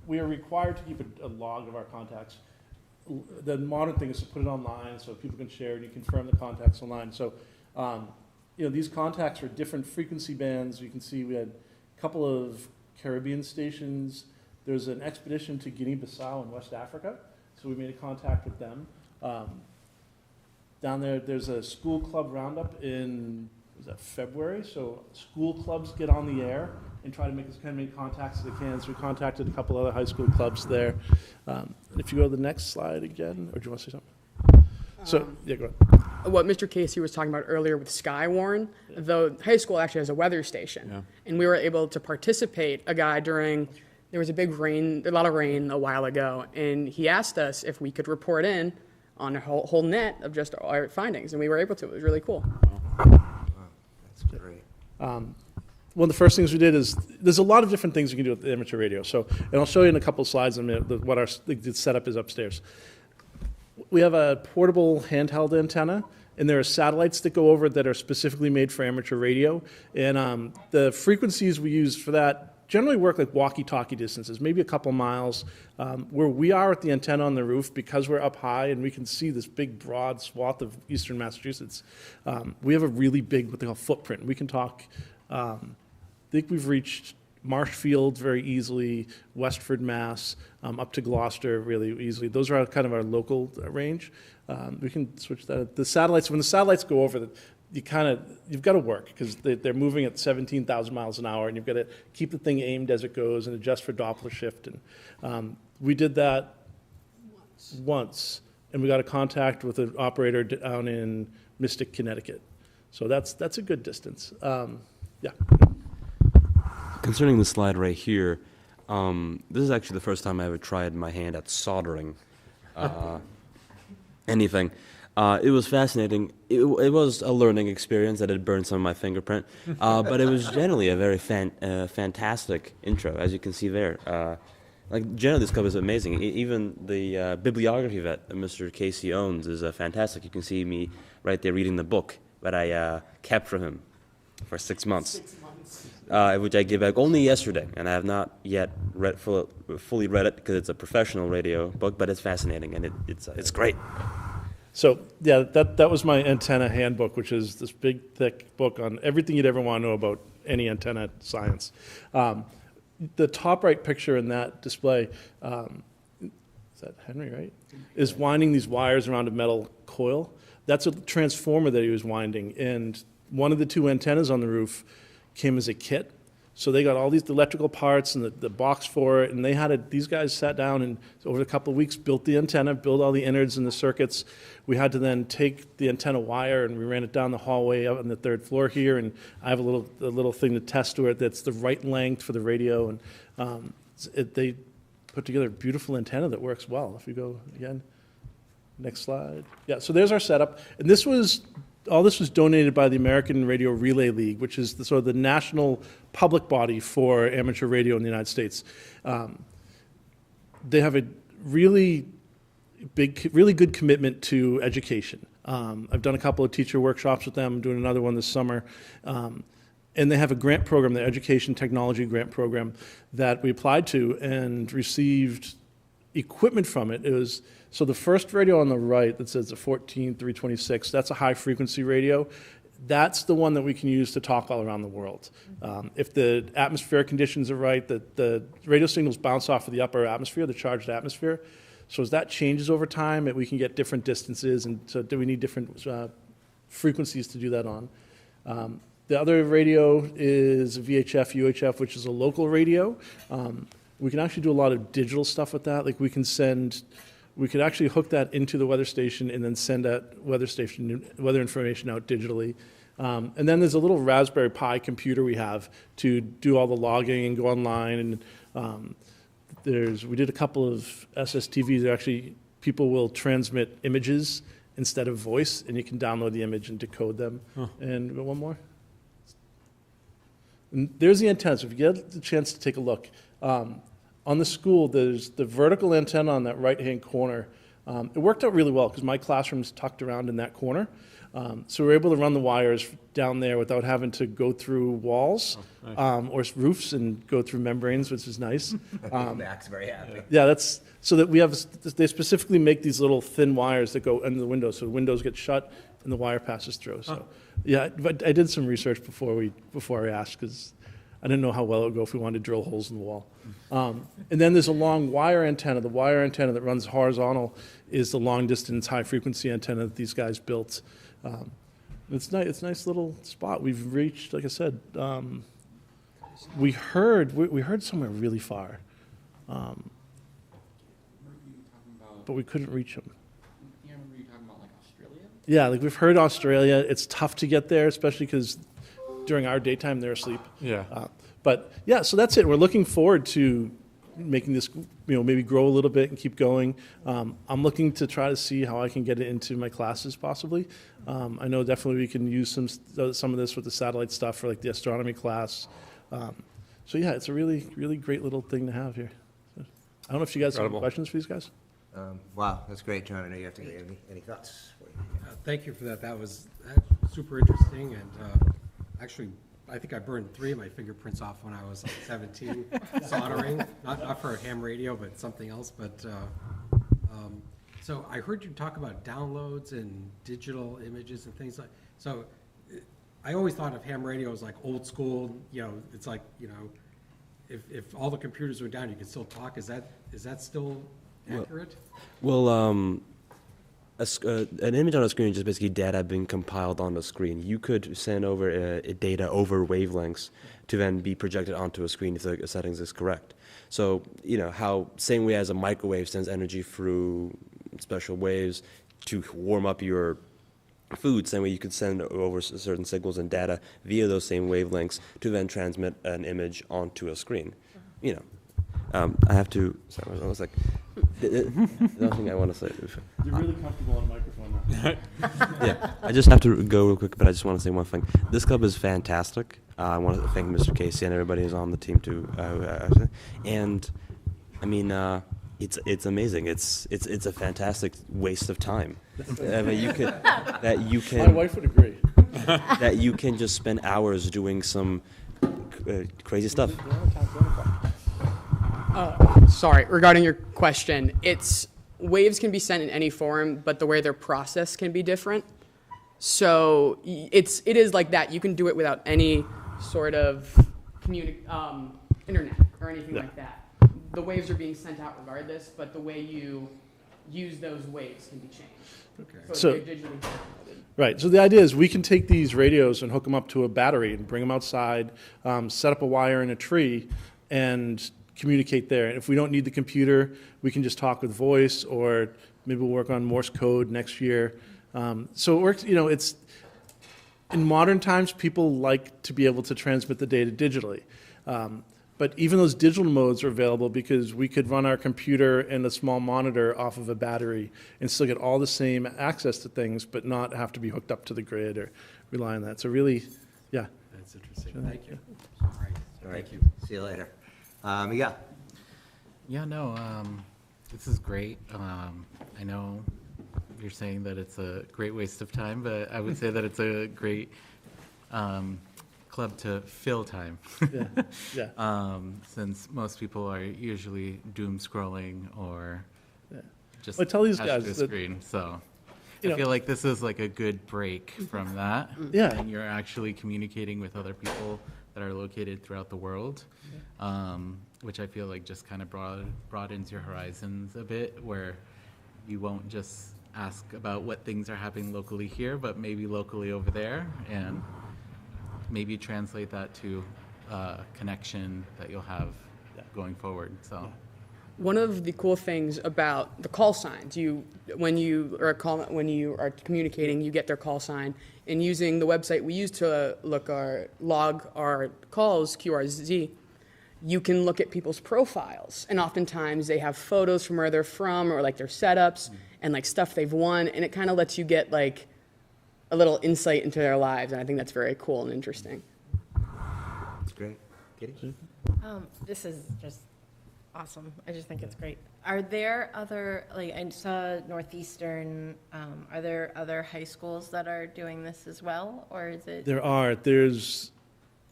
we are required to keep a log of our contacts. The modern thing is to put it online so people can share and you confirm the contacts online. So these contacts are different frequency bands. You can see we had a couple of Caribbean stations. There's an expedition to Guinea-Bissau in West Africa, so we made a contact with them. Down there's a school club roundup in February, so school clubs get on the air and try to make as many contacts as they can. So we contacted a couple other high school clubs there. If you go to the next slide again, or do you want to say something? So, yeah, go ahead. what Mr. Casey was talking about earlier with Skywarn, the high school actually has a weather station. Yeah. And we were able to participate, a guy there was a lot of rain a while ago, and he asked us if we could report in on a whole net of just our findings, and we were able to. It was really cool. That's great. One of the first things we did is, there's a lot of different things you can do with the amateur radio. So, and I'll show you in a couple of slides in a minute what the setup is upstairs. We have a portable handheld antenna, and there are satellites that go over it that are specifically made for amateur radio. And the frequencies we use for that generally work like walkie-talkie distances, maybe a couple miles. Where we are at the antenna on the roof, because we're up high and we can see this big, broad swath of eastern Massachusetts, we have a really big, what they call footprint. We can talk, I think we've reached Marshfield very easily, Westford, Mass, up to Gloucester really easily. Those are kind of our local range. We can switch that. The satellites, when the satellites go over, you've got to work because they're moving at 17,000 miles an hour, and you've got to keep the thing aimed as it goes and adjust for Doppler shift. And we did that once, and we got a contact with an operator down in Mystic, Connecticut. So that's a good distance. Yeah. Concerning the slide right here, this is actually the first time I ever tried my hand at soldering anything. It was fascinating. It was a learning experience that had burned some of my fingerprint, but it was generally a very fantastic intro, as you can see there. Generally, this club is amazing. Even the bibliography that Mr. Casey owns is fantastic. You can see me right there reading the book that I kept from him for 6 months. Which I gave back only yesterday, and I have not yet fully read it because it's a professional radio book, but it's fascinating, and it's great. So, yeah, that was my antenna handbook, which is this big, thick book on everything you'd ever want to know about any antenna science. The top right picture in that display, is that Henry, right? Is winding these wires around a metal coil. That's a transformer that he was winding, and one of the two antennas on the roof came as a kit. So they got all these electrical parts and the box for it, and these guys sat down and over a couple of weeks built the antenna, built all the innards and the circuits. We had to then take the antenna wire and we ran it down the hallway up on the 3rd floor here, and I have a little thing to test to it that's the right length for the radio, and they put together a beautiful antenna that works well. If you go again, next slide. Yeah, so there's our setup, and all this was donated by the American Radio Relay League, which is sort of the national public body for amateur radio in the United States. They have a really good commitment to education. I've done a couple of teacher workshops with them. I'm doing another one this summer. And they have a grant program, the Education Technology Grant Program, that we applied to and received equipment from it. So the first radio on the right that says the 14326, that's a high frequency radio. That's the one that we can use to talk all around the world. If the atmospheric conditions are right, the radio signals bounce off of the upper atmosphere, the charged atmosphere. So as that changes over time, we can get different distances, and so do we need different frequencies to do that on. The other radio is VHF, UHF, which is a local radio. We can actually do a lot of digital stuff with that. Like we could actually hook that into the weather station and then send that weather information out digitally. And then there's a little Raspberry Pi computer we have to do all the logging and go online. And we did a couple of SSTVs. Actually, people will transmit images instead of voice, and you can download the image and decode them. Huh. And one more. And there's the antenna. So if you get the chance to take a look. On the school, there's the vertical antenna on that right-hand corner. It worked out really well because my classroom's tucked around in that corner. So we're able to run the wires down there without having to go through walls or roofs and go through membranes, which is nice. Mac's very happy. Yeah, that's so that we have. They specifically make these little thin wires that go under the windows, so the windows get shut and the wire passes through. So, yeah, but I did some research before I asked because I didn't know how well it would go if we wanted to drill holes in the wall. And then there's a long wire antenna. The wire antenna that runs horizontal is the long-distance, high-frequency antenna that these guys built. It's nice. It's a nice little spot. We've reached, like I said, we heard somewhere really far, but we couldn't reach them. Yeah, I remember you talking about like Australia? Yeah, like we've heard Australia, it's tough to get there, especially because during our daytime they're asleep. Yeah. But yeah, so that's it. We're looking forward to making this, maybe grow a little bit and keep going. I'm looking to try to see how I can get it into my classes possibly. I know definitely we can use some of this with the satellite stuff for like the astronomy class. So yeah, it's a really, really great little thing to have here. I don't know if you guys have any Incredible. questions for these guys? Wow, that's great, John. I know you have to get any thoughts? Thank you for that. That was super interesting, and actually, I think I burned 3 of my fingerprints off when I was like 17, soldering, not for a ham radio, but something else. But so I heard you talk about downloads and digital images and things like. So I always thought of ham radio as like old school. It's like if all the computers were down, you could still talk. Is that still accurate? Well, an image on a screen is just basically data being compiled on the screen. You could send over data over wavelengths to then be projected onto a screen if the settings is correct. So, how same way as a microwave sends energy through special waves to warm up your food, same way you could send over certain signals and data via those same wavelengths to then transmit an image onto a screen. I have to, sorry, I was like, nothing I want to say. You're really comfortable on a microphone now. Yeah, I just have to go real quick, but I just want to say one thing. This club is fantastic. I want to thank Mr. Casey and everybody who's on the team too. And I mean, it's amazing. It's a fantastic waste of time. I mean, My wife would agree. that you can just spend hours doing some crazy stuff. Sorry, regarding your question, waves can be sent in any form, but the way they're processed can be different. So it is like that. You can do it without any sort of internet or anything like that. The waves are being sent out regardless, but the way you use those waves can be changed. Okay. So So- they're digitally downloaded. Right. So the idea is we can take these radios and hook them up to a battery and bring them outside, set up a wire in a tree, and communicate there. And if we don't need the computer, we can just talk with voice, or maybe we'll work on Morse code next year. So it works. It's in modern times, people like to be able to transmit the data digitally. But even those digital modes are available because we could run our computer and a small monitor off of a battery and still get all the same access to things, but not have to be hooked up to the grid or rely on that. So really, yeah. That's interesting. Thank you. All right. All right. Thank you. See you later. Miguel? Yeah, no, this is great. I know you're saying that it's a great waste of time, but I would say that it's a great club to fill time. Yeah. Since most people are usually doom scrolling or just Well, I tell these attached guys to a that, screen. So you know- I feel like this is like a good break from that. Yeah. And you're actually communicating with other people that are located throughout the world, which I feel like just kind of broadens your horizons a bit, where you won't just ask about what things are happening locally here, but maybe locally over there, and maybe translate that to a connection that you'll have going forward. So. One of the cool things about the call signs, when you are communicating, you get their call sign, and using the website we use to log our calls, QRZ, you can look at people's profiles, and oftentimes they have photos from where they're from or like their setups and like stuff they've won, and it kind of lets you get like a little insight into their lives, and I think that's very cool and interesting. That's great. Kitty? This is just awesome. I just think it's great. Are there other, like, I saw Northeastern, are there other high schools that are doing this as well, or is it? There's,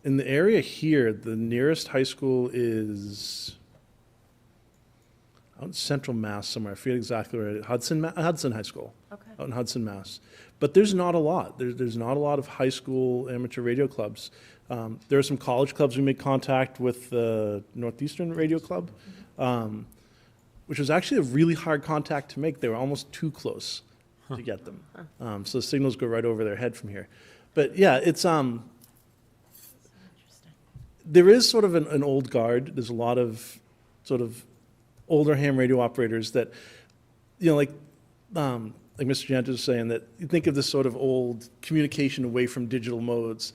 in the area here, the nearest high school is out in Central Mass somewhere. I forget exactly where. Hudson High School. Okay. Out in Hudson, Mass. But there's not a lot. There's not a lot of high school amateur radio clubs. There are some college clubs we made contact with the Northeastern Radio Club, which was actually a really hard contact to make. They were almost too close to get them. So the signals go right over their head from here. But yeah, it's there is sort of an old guard. There's a lot of sort of older ham radio operators that, like, like Mr. Jantis was saying, that you think of this sort of old communication away from digital modes.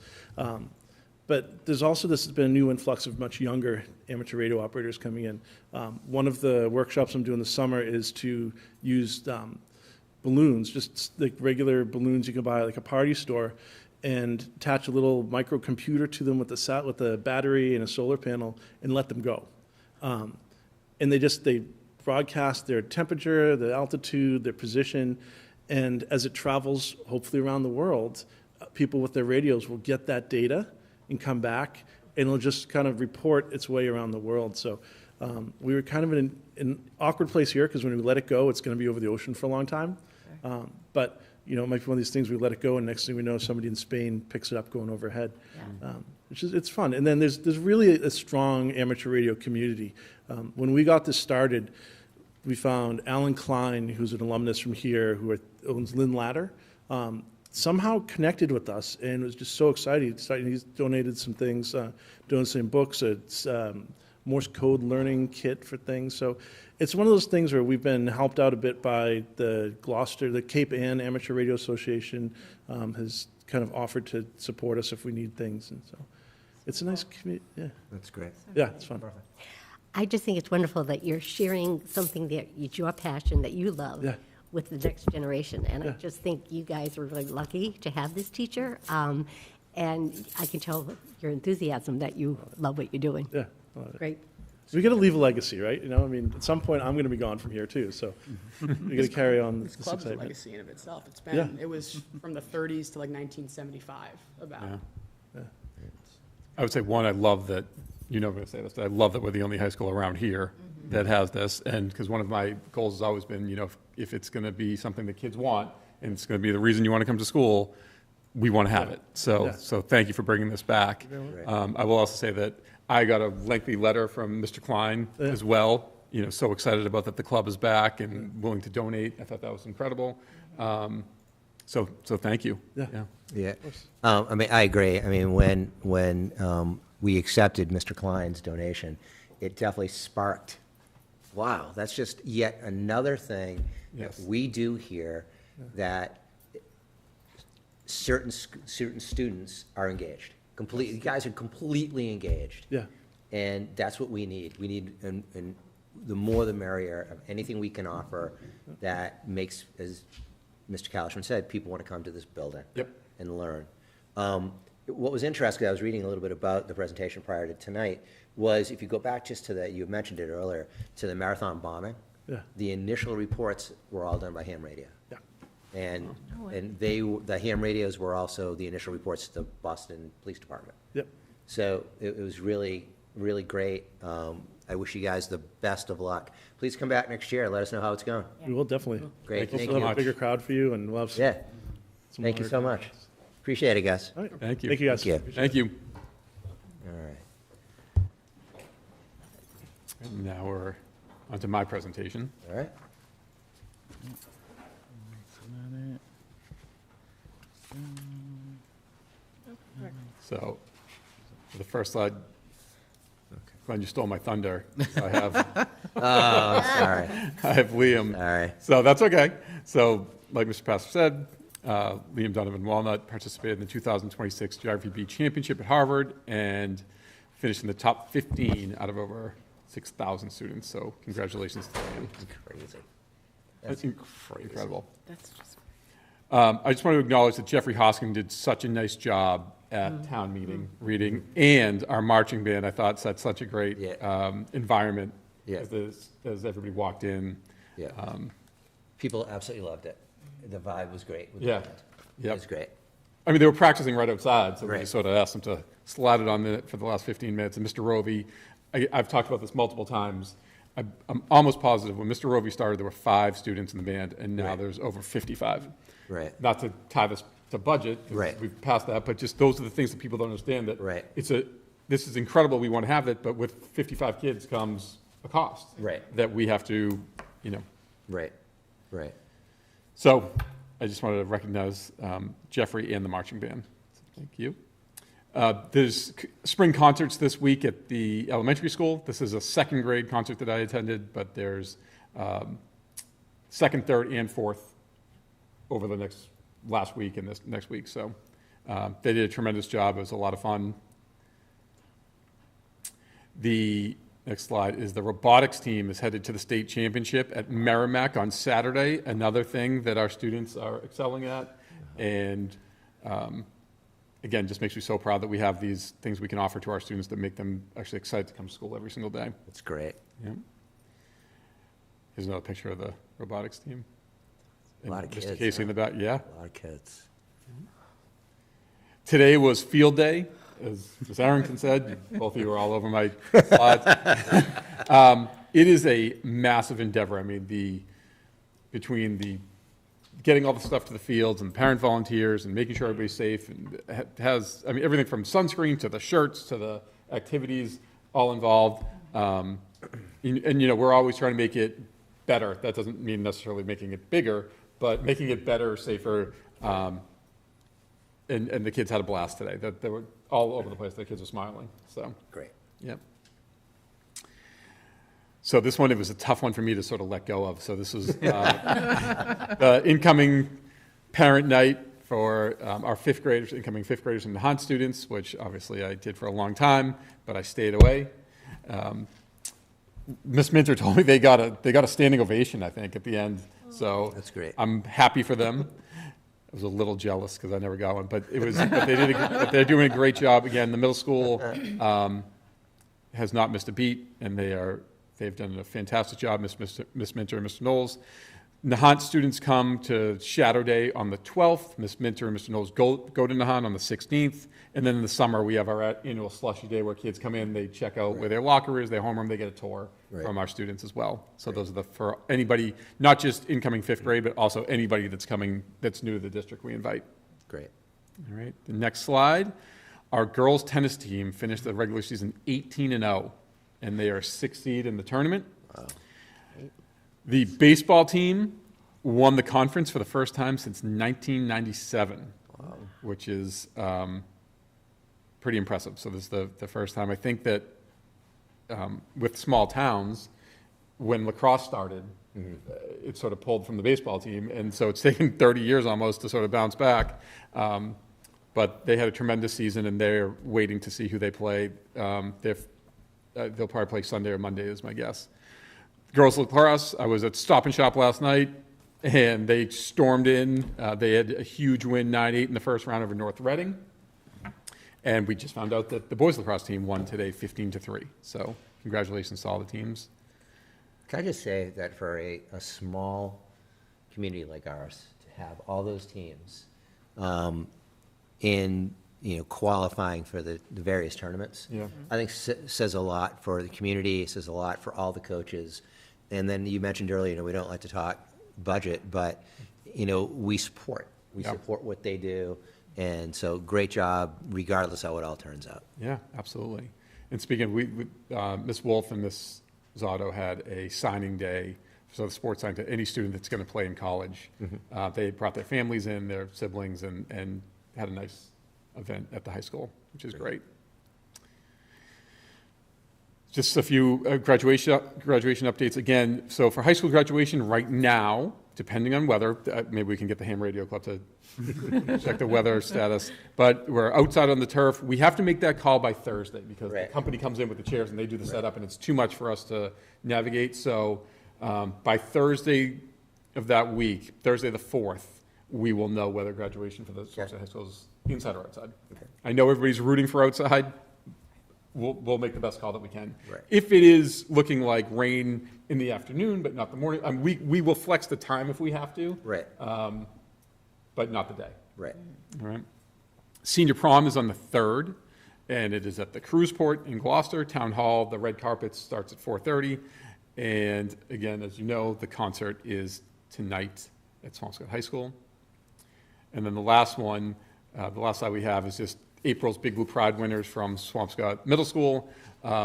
But there's also this has been a new influx of much younger amateur radio operators coming in. One of the workshops I'm doing this summer is to use balloons, just like regular balloons you can buy at like a party store, and attach a little microcomputer to them with the battery and a solar panel, and let them go. And they broadcast their temperature, the altitude, their position, and as it travels, hopefully around the world, people with their radios will get that data and come back, and it'll just kind of report its way around the world. So we were kind of in an awkward place here, because when we let it go, it's going to be over the ocean for a long time. But it might be one of these things we let it go, and next thing we know, somebody in Spain picks it up going overhead. It's fun. And then there's really a strong amateur radio community. When we got this started, we found Alan Klein, who's an alumnus from here, who owns Lynn Ladder, somehow connected with us and was just so excited. He's donated some things, donated some books, a Morse code learning kit for things. So it's one of those things where we've been helped out a bit by the Cape Ann Amateur Radio Association has kind of offered to support us if we need things. And so it's a nice community. Yeah. That's great. Yeah, it's fun. I just think it's wonderful that you're sharing something that it's your passion, that you love, with the next generation. And I just think you guys are really lucky to have this teacher. And I can tell your enthusiasm that you love what you're doing. Yeah, I love it. Great. So we got to leave a legacy, right? At some point I'm going to be gone from here too. So we got to carry on This this club's a excitement. legacy in of itself. It's been, it was from the 30s to like 1975 about. Yeah. I would say, one, I love that, I'm going to say this, but I love that we're the only high school around here that has this. And because one of my goals has always been, if it's going to be something that kids want, and it's going to be the reason you want to come to school, we want to have it. So thank you for bringing this back. I will also say that I got a lengthy letter from Mr. Klein as well, so excited about that the club is back and willing to donate. I thought that was incredible. So thank you. Yeah. I agree. When we accepted Mr. Klein's donation, it definitely sparked, wow, that's just yet another thing that we do here that certain students are engaged. You guys are completely engaged. Yeah. And that's what we need. We need, and the more the merrier of anything we can offer that makes, as Mr. Kalishman said, people want to come to this building and learn. What was interesting, I was reading a little bit about the presentation prior to tonight, was if you go back just to you mentioned it earlier, to the marathon bombing, the initial reports were all done by ham radio. And the ham radios were also the initial reports to the Boston Police Department. So it was really, really great. I wish you guys the best of luck. Please come back next year. Let us know how it's going. We will definitely. Great. We'll Thank have you. a bigger crowd for you, and we'll have some. Thank you so much. Appreciate it, guys. All right. Thank you. Thank you, guys. Thank you. Thank you. All right. And now we're on to my presentation. All right. So, for the first slide, Glenn, you stole my thunder. I have Sorry. I have Liam. Sorry. So that's okay. So, like Mr. Pastor said, Liam Donovan Walnut participated in the 2026 Geography B Championship at Harvard and finished in the top 15 out of over 6,000 students. So, congratulations to Liam. Crazy. That's incredible. That's just. I just want to acknowledge that Jeffrey Hosking did such a nice job at town meeting reading, and our marching band, I thought, set such a great environment as everybody walked in. People absolutely loved it. The vibe was great. With the Yeah. band. Yep. It was great. I mean, they were practicing right outside, so we Right. just sort of asked them to slide it on for the last 15 minutes. And Mr. Rovey, I've talked about this multiple times. I'm almost positive when Mr. Rovey started, there were 5 students in the band, and now there's over 55. Right. Not to tie this to budget, 'cause Right. we've passed that, but just those are the things that people don't understand, that Right. this is incredible, we want to have it, but with 55 kids comes a cost. Right. That we have to, Right. Right. So I just wanted to recognize Jeffrey and the marching band. So thank you. There's spring concerts this week at the elementary school. This is a second grade concert that I attended, but there's second, third, and fourth over the last week and this next week. So they did a tremendous job. It was a lot of fun. The next slide is the robotics team is headed to the state championship at Merrimack on Saturday, another thing that our students are excelling at. And again, just makes me so proud that we have these things we can offer to our students that make them actually excited to come to school every single day. That's great. Yeah. Here's another picture of the robotics team. A lot of Mr. kids, Casey in the back, yeah. A lot of kids. Today was field day, as Ms. Arrington said. Both of you are all over my slides. It is a massive endeavor. I mean, between the getting all the stuff to the fields and parent volunteers and making sure everybody's safe, and has, I mean, everything from sunscreen to the shirts to the activities all involved. And you know, we're always trying to make it better. That doesn't mean necessarily making it bigger, but making it better, safer. And the kids had a blast today. They were all over the place. The kids were smiling. So Great. yep. So this one, it was a tough one for me to sort of let go of. So this was the incoming parent night for our fifth graders, incoming fifth graders and the Hunt students, which obviously I did for a long time, but I stayed away. Miss Minter told me they got a standing ovation, I think, at the end. So That's great. I'm happy for them. I was a little jealous because I never got one, but it was. But they're doing a great job. Again, the middle school has not missed a beat, and they've done a fantastic job. Miss Minter and Mr. Knowles. Nahant students come to Shadow Day on the 12th. Miss Minter and Mr. Knowles go to Nahant on the 16th. And then in the summer, we have our annual slushy day where kids come in, they check out where their locker is, their homeroom, they get a tour from our students as well. So those are for anybody, not just incoming fifth grade, but also anybody that's coming, that's new to the district, we invite. Great. All right, the next slide. Our girls tennis team finished the regular season 18-0, and they are 6th seed in the tournament. Wow. The baseball team won the conference for the first time since 1997, which is pretty impressive. So this is the first time. I think that with small towns, when lacrosse started, it sort of pulled from the baseball team, and so it's taken 30 years almost to sort of bounce back. But they had a tremendous season, and they're waiting to see who they play. They'll probably play Sunday or Monday, is my guess. Girls lacrosse, I was at Stop and Shop last night, and they stormed in. They had a huge win, 9-8 in the first round over North Reading. And we just found out that the boys lacrosse team won today 15-3. So congratulations to all the teams. Can I just say that for a small community like ours, to have all those teams in qualifying for the various tournaments, Yeah. I think says a lot for the community, says a lot for all the coaches. And then you mentioned earlier, we don't like to talk budget, but we support what they do. And so great job, regardless of how it all turns out. Yeah, absolutely. And speaking of, Ms. Wolf and Ms. Zotto had a signing day, so the sports signing to any student that's going to play in college. They brought their families in, their siblings, and had a nice event at the high school, which is great. Just a few graduation updates again. So for high school graduation right now, depending on weather, maybe we can get the Ham Radio Club to check the weather status. But we're outside on the turf. We have to make that call by Thursday because the company comes in with the chairs and they do the setup, and it's too much for us to navigate. So by Thursday of that week, Thursday the 4th, we will know whether graduation for the Swampscott High School is inside or outside. Okay. I know everybody's rooting for outside. We'll make the best call that we can. Right. If it is looking like rain in the afternoon, but not the morning, we will flex the time if we have to. Right. But not the day. Right. All right. Senior prom is on the 3rd, and it is at the Cruise Port in Gloucester. Town Hall, the red carpet starts at 4:30. And again, as you know, the concert is tonight at Swampscott High School. And then the last one, the last slide we have is just April's Big Blue Pride winners from Swampscott Middle School.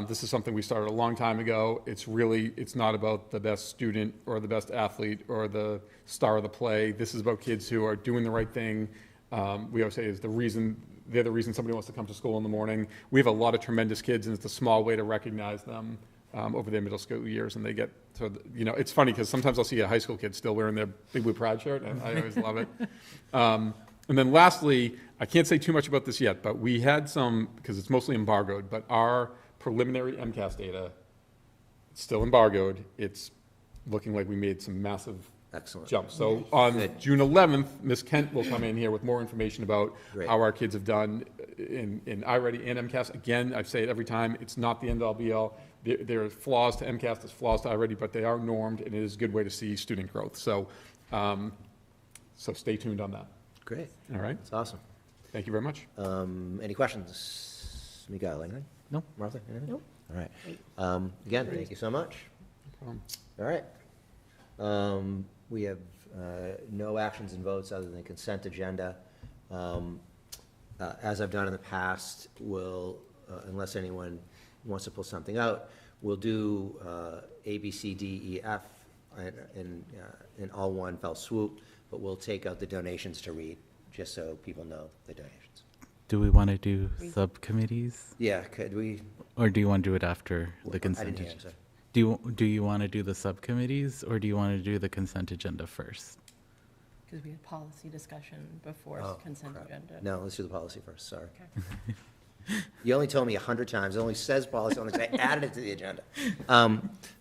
This is something we started a long time ago. It's not about the best student or the best athlete or the star of the play. This is about kids who are doing the right thing. We always say they're the reason somebody wants to come to school in the morning. We have a lot of tremendous kids, and it's a small way to recognize them over their middle school years, and they get to, you know, it's funny because sometimes I'll see a high school kid still wearing their Big Blue Pride shirt, and I always love it. And then lastly, I can't say too much about this yet, but we had some, because it's mostly embargoed, but our preliminary MCAS data, it's still embargoed. It's looking like we made some massive Excellent. jumps. So on Good. June 11th, Ms. Kent will come in here with more information about Great. how our kids have done in iReady and MCAS. Again, I say it every time, it's not the end-all be-all. There are flaws to MCAS, there's flaws to iReady, but they are normed, and it is a good way to see student growth. So, so stay tuned on that. Great. All right? That's awesome. Thank you very much. Any questions? Miguel, anything? No. Martha, anything? Nope. All right. Again, thank you so much. problem. All right. We have no actions and votes other than consent agenda. As I've done in the past, we'll, unless anyone wants to pull something out, we'll do A, B, C, D, E, F in all one fell swoop, but we'll take out the donations to read, just so people know the donations. Do we want to do subcommittees, Yeah, could we? or do you want to do it after the I consent didn't hear, agenda? sorry. Do you want to do the subcommittees, or do you want to do the consent agenda first? Because we had policy discussion before Oh, consent crap. agenda. No, let's do the policy first, sorry. You only told me 100 times, it only says policy on the, I added it to the agenda.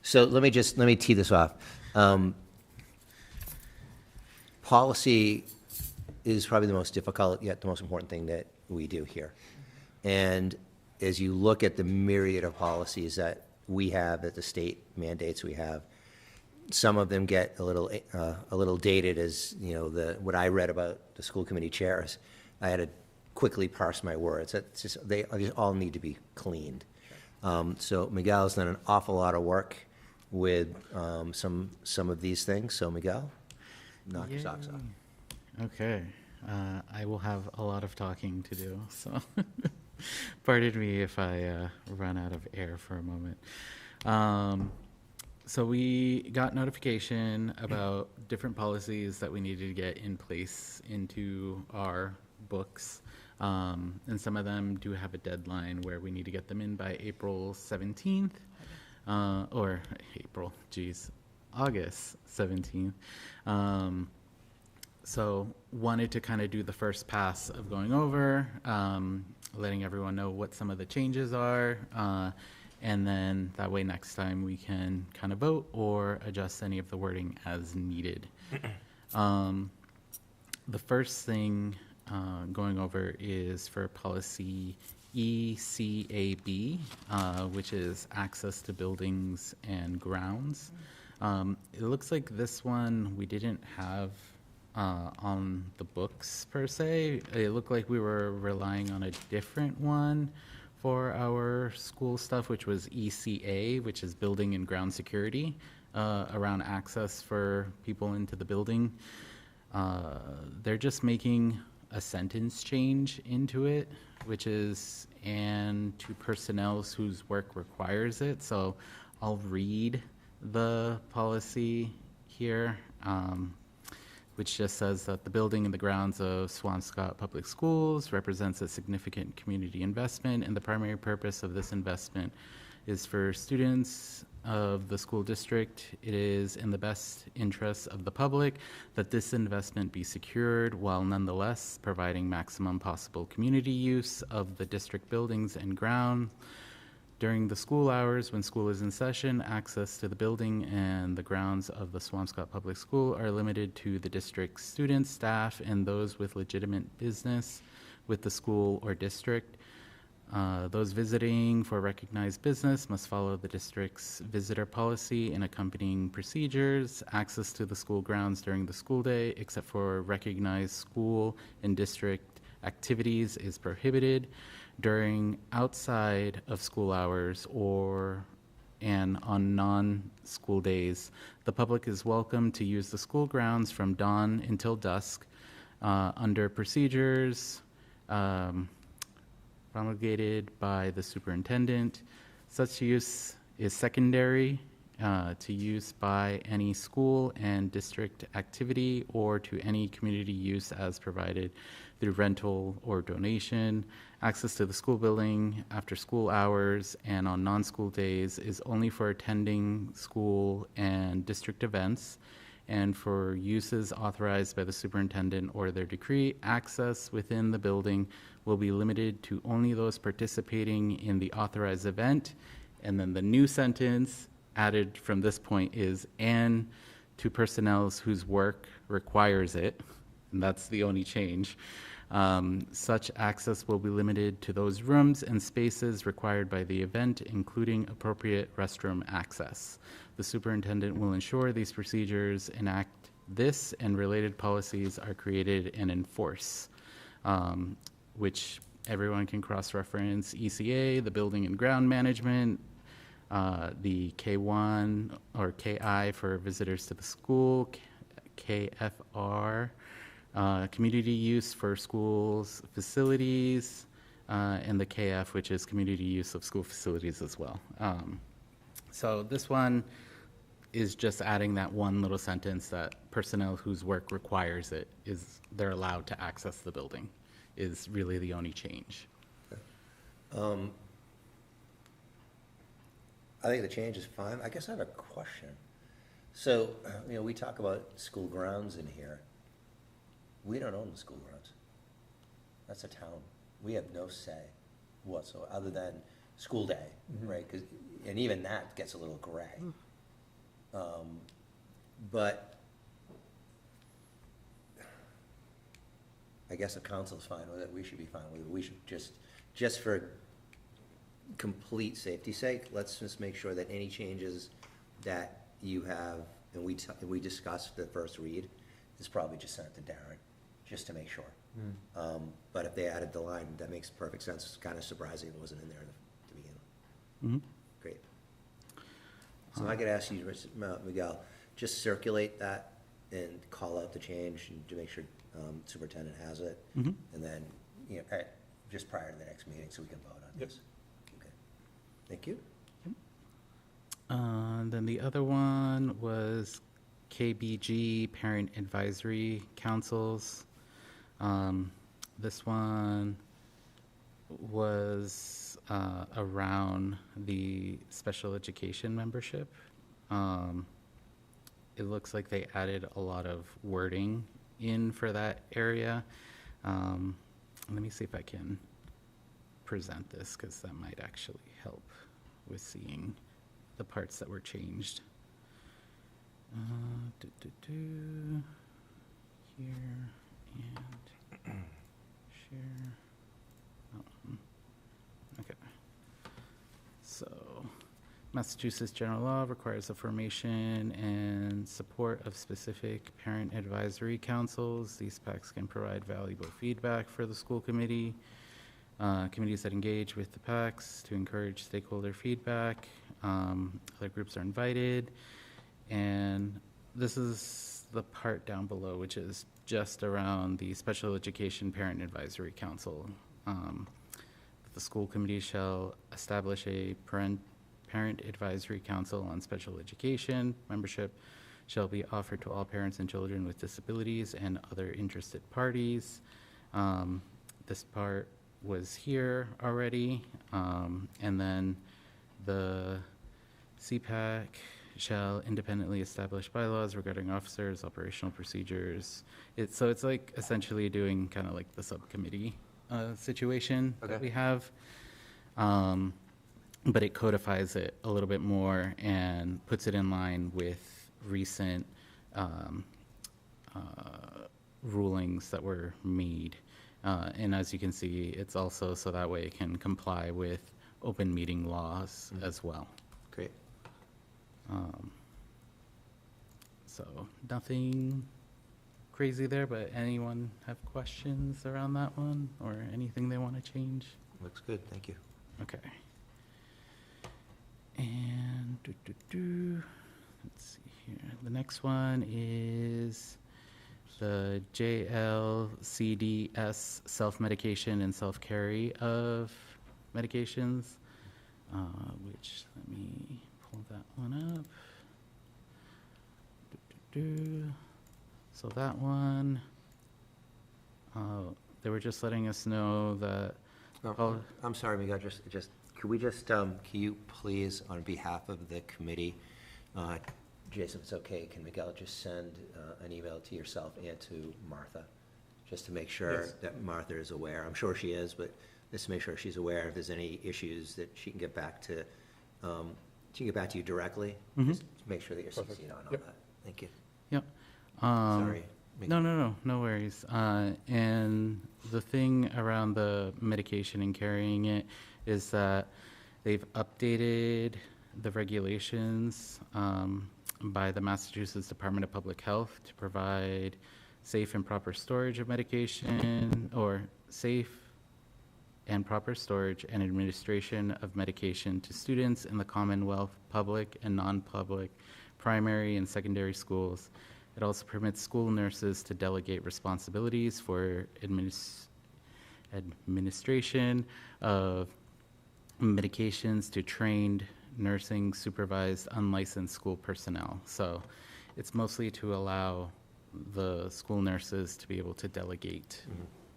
So let me tee this off. Policy is probably the most difficult, yet the most important thing that we do here. And as you look at the myriad of policies that we have, that the state mandates we have, some of them get a little dated, as, you know, what I read about the school committee chairs. I had to quickly parse my words. It's just, they just all need to be cleaned. So Miguel's done an awful lot of work with some of these things. So Miguel, knock your socks off. Okay. I will have a lot of talking to do, so pardon me if I run out of air for a moment. So we got notification about different policies that we needed to get in place into our books. And some of them do have a deadline where we need to get them in by April 17th, or August 17th. So wanted to kind of do the first pass of going over, letting everyone know what some of the changes are, and then that way next time we can kind of vote or adjust any of the wording as needed. The first thing going over is for policy ECAB, which is access to buildings and grounds. It looks like this one we didn't have on the books per se. It looked like we were relying on a different one for our school stuff, which was ECA, which is building and ground security, around access for people into the building. They're just making a sentence change into it, which is, and to personnel whose work requires it. So I'll read the policy here, which just says that the building and the grounds of Swampscott Public Schools represents a significant community investment, and the primary purpose of this investment is for students of the school district. It is in the best interests of the public that this investment be secured while nonetheless providing maximum possible community use of the district buildings and grounds. During the school hours, when school is in session, access to the building and the grounds of the Swampscott Public School are limited to the district's students, staff, and those with legitimate business with the school or district. Those visiting for recognized business must follow the district's visitor policy and accompanying procedures. Access to the school grounds during the school day, except for recognized school and district activities, is prohibited. During outside of school hours and on non-school days, the public is welcome to use the school grounds from dawn until dusk under procedures promulgated by the superintendent. Such use is secondary to use by any school and district activity or to any community use as provided through rental or donation. Access to the school building after school hours and on non-school days is only for attending school and district events, and for uses authorized by the superintendent or their decree. Access within the building will be limited to only those participating in the authorized event. And then the new sentence added from this point is, and to personnel whose work requires it, and that's the only change. Such access will be limited to those rooms and spaces required by the event, including appropriate restroom access. The superintendent will ensure these procedures, enact this and related policies are created and enforce, which everyone can cross-reference ECA, the building and ground management, the K1 or KI for visitors to the school, KFR, community use for schools facilities, and the KF, which is community use of school facilities as well. So this one is just adding that one little sentence that personnel whose work requires it is they're allowed to access the building is really the only change. I think the change is fine. I guess I have a question. So, we talk about school grounds in here. We don't own the school grounds. That's a town. We have no say whatsoever, other than school day, right? And even that gets a little gray. But I guess the council's fine with it. We should be fine with it. We should just for complete safety's sake, let's just make sure that any changes that you have, and we discussed the first read, is probably just sent to Darren, just to make sure. But if they added the line, that makes perfect sense. It's kind of surprising it wasn't in there to begin with. Great. So I could ask you, Miguel, just circulate that and call out the change and to make sure superintendent has it. And then, just prior to the next meeting so we can vote on this. Okay. Thank you. Then the other one was KBG, Parent Advisory Councils. This one was around the special education membership. It looks like they added a lot of wording in for that area. Let me see if I can present this, because that might actually help with seeing the parts that were changed. Here and share. Okay. So, Massachusetts general law requires the formation and support of specific parent advisory councils. These PACs can provide valuable feedback for the school committee. Committees that engage with the PACs to encourage stakeholder feedback. Other groups are invited. And this is the part down below, which is just around the Special Education Parent Advisory Council. The school committee shall establish a Parent Advisory Council on Special Education. Membership shall be offered to all parents and children with disabilities and other interested parties. This part was here already. And then the CPAC shall independently establish bylaws regarding officers, operational procedures. So it's like essentially doing kind of like the subcommittee situation that we have. But it codifies it a little bit more and puts it in line with recent rulings that were made. And as you can see, it's also so that way it can comply with open meeting laws as well. Great. So nothing crazy there, but anyone have questions around that one or anything they want to change? Looks good. Thank you. Okay. And let's see here. The next one is the JLCDS self-medication and self-carry of medications, which let me pull that one up. So that one, They were just letting us know that. Oh, I'm sorry, Miguel, could we can you please, on behalf of the committee, Jason, if it's okay, can Miguel just send an email to yourself and to Martha, just to make sure that Martha is aware? I'm sure she is, but just to make sure she's aware if there's any issues that she can get back to, you directly. Just to make sure that you're CC'd on all that. Thank you. Yep. Sorry. No worries. And the thing around the medication and carrying it is that they've updated the regulations by the Massachusetts Department of Public Health to provide safe and proper storage of medication, or safe and proper storage and administration of medication to students in the Commonwealth public and non-public primary and secondary schools. It also permits school nurses to delegate responsibilities for administration of medications to trained nursing supervised unlicensed school personnel. So it's mostly to allow the school nurses to be able to delegate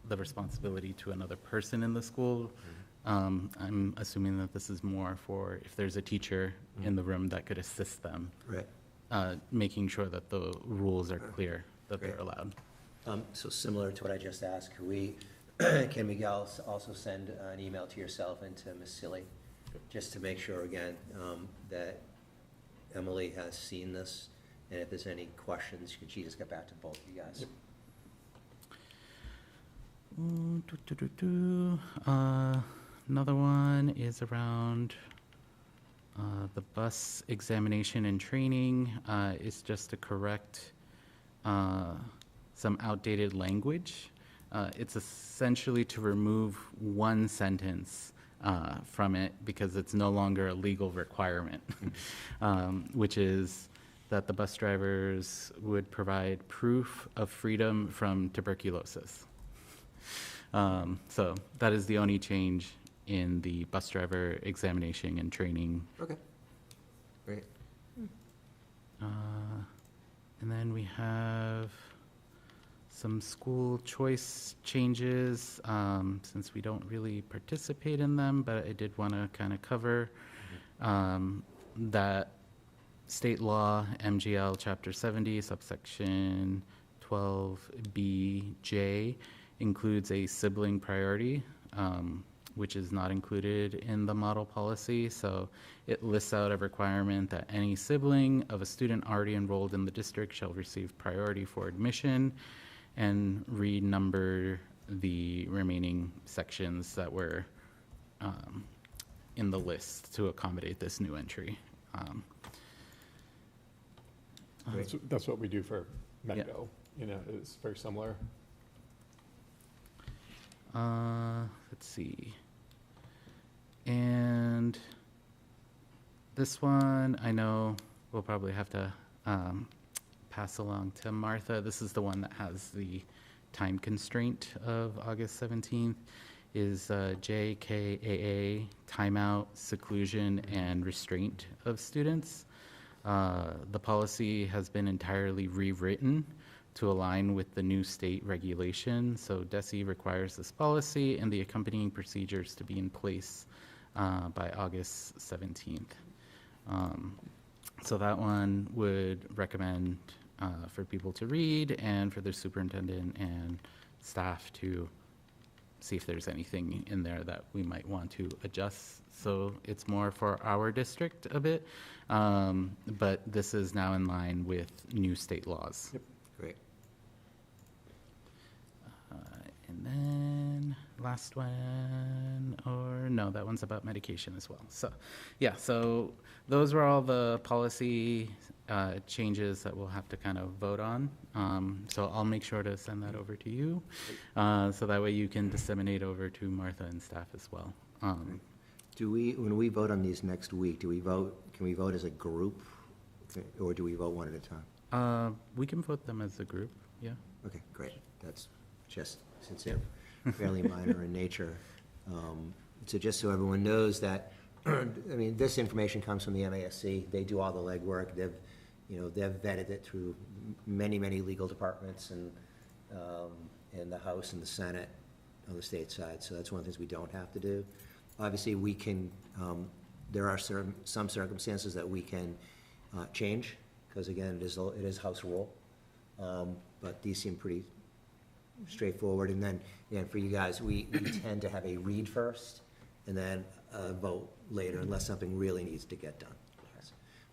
the responsibility to another person in the school. I'm assuming that this is more for if there's a teacher in the room that could assist them. Right. Making sure that the rules are clear, that Great. they're allowed. So similar to what I just asked, can Miguel also send an email to yourself and to Ms. Silly, just to make sure, again, that Emily has seen this, and if there's any questions, could she just get back to both of you guys? Another one is around the bus examination and training. Is just to correct some outdated language. It's essentially to remove one sentence from it because it's no longer a legal requirement, which is that the bus drivers would provide proof of freedom from tuberculosis. So that is the only change in the bus driver examination and training. Okay, great. And then we have some school choice changes, since we don't really participate in them, but I did want to kind of cover that state law, MGL Chapter 70, subsection 12BJ, includes a sibling priority, which is not included in the model policy. So it lists out a requirement that any sibling of a student already enrolled in the district shall receive priority for admission, and renumber the remaining sections that were in the list to accommodate this new entry. That's what we do for Medco. You know, it's very similar. Let's see. And this one, I know we'll probably have to pass along to Martha. This is the one that has the time constraint of August 17th, is JKAA, timeout, seclusion, and restraint of students. The policy has been entirely rewritten to align with the new state regulation. So DESE requires this policy and the accompanying procedures to be in place by August 17th. So that one would recommend for people to read and for their superintendent and staff to see if there's anything in there that we might want to adjust. So it's more for our district a bit, but this is now in line with new state laws. Yep. Great. And then last one, or no, that one's about medication as well. So, yeah, so those were all the policy changes that we'll have to kind of vote on. So I'll make sure to send that over to you, so that way you can disseminate over to Martha and staff as well. When we vote on these next week, can we vote as a group, or do we vote one at a time? We can vote them as a group, yeah. Okay, great. That's just, since they're fairly minor in nature. So just so everyone knows that, I mean, this information comes from the MASC. They do all the legwork. They've vetted it through many legal departments and in the House and the Senate. on the state side, so that's one of the things we don't have to do. Obviously, we can, there are some circumstances that we can change, because again, it is house rule. But these seem pretty straightforward, and then, for you guys, we tend to have a read first, and then a vote later, unless something really needs to get done.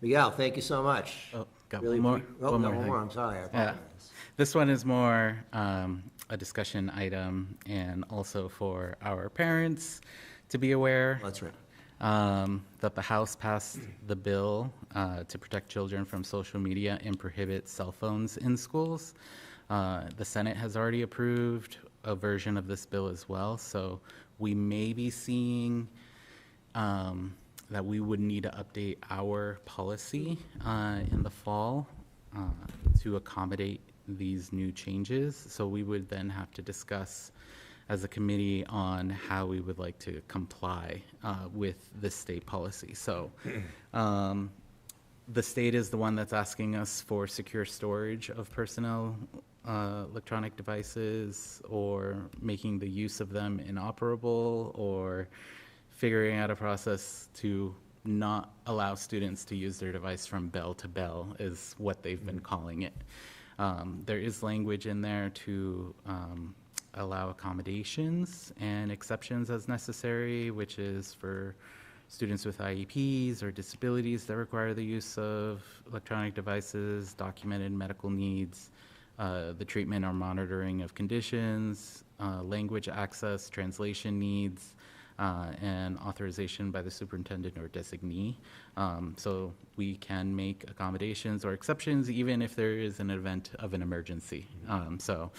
Miguel, thank you so much. Oh, got Really one more. appre- Oh, one no, more one thing. more, I'm sorry, I Yeah. apologize. This one is more a discussion item and also for our parents to be aware. That's right. That the House passed the bill to protect children from social media and prohibit cell phones in schools. The Senate has already approved a version of this bill as well, so we may be seeing that we would need to update our policy in the fall to accommodate these new changes. So we would then have to discuss as a committee on how we would like to comply with this state policy. So the state is the one that's asking us for secure storage of personnel electronic devices, or making the use of them inoperable, or figuring out a process to not allow students to use their device from bell to bell is what they've been calling it. There is language in there to allow accommodations and exceptions as necessary, which is for students with IEPs or disabilities that require the use of electronic devices, documented medical needs, the treatment or monitoring of conditions, language access, translation needs, and authorization by the superintendent or designee. So we can make accommodations or exceptions even if there is an event of an emergency. So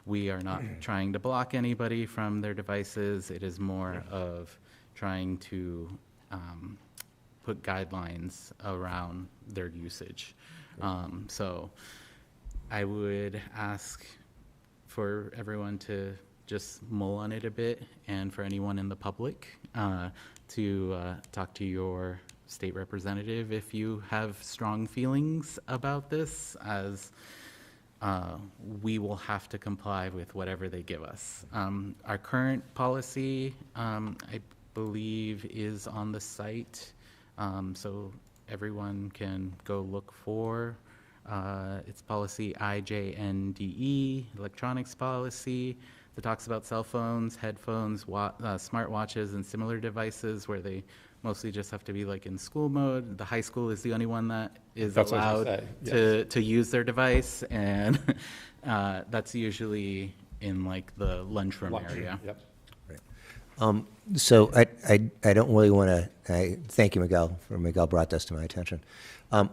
we are not trying to block anybody from their devices. It is more of trying to put guidelines around their usage. So I would ask for everyone to just mull on it a bit, and for anyone in the public to talk to your state representative if you have strong feelings about this, as we will have to comply with whatever they give us. Our current policy, I believe, is on the site, so everyone can go look for it's policy IJNDE, electronics policy, that talks about cell phones, headphones, smart watches, and similar devices where they mostly just have to be like in school mode. The high school is the only one that is That's what I was allowed gonna say, to use their device, and that's usually in like the lunchroom area. Yep. So I don't really want to, thank you, Miguel, Miguel brought this to my attention. I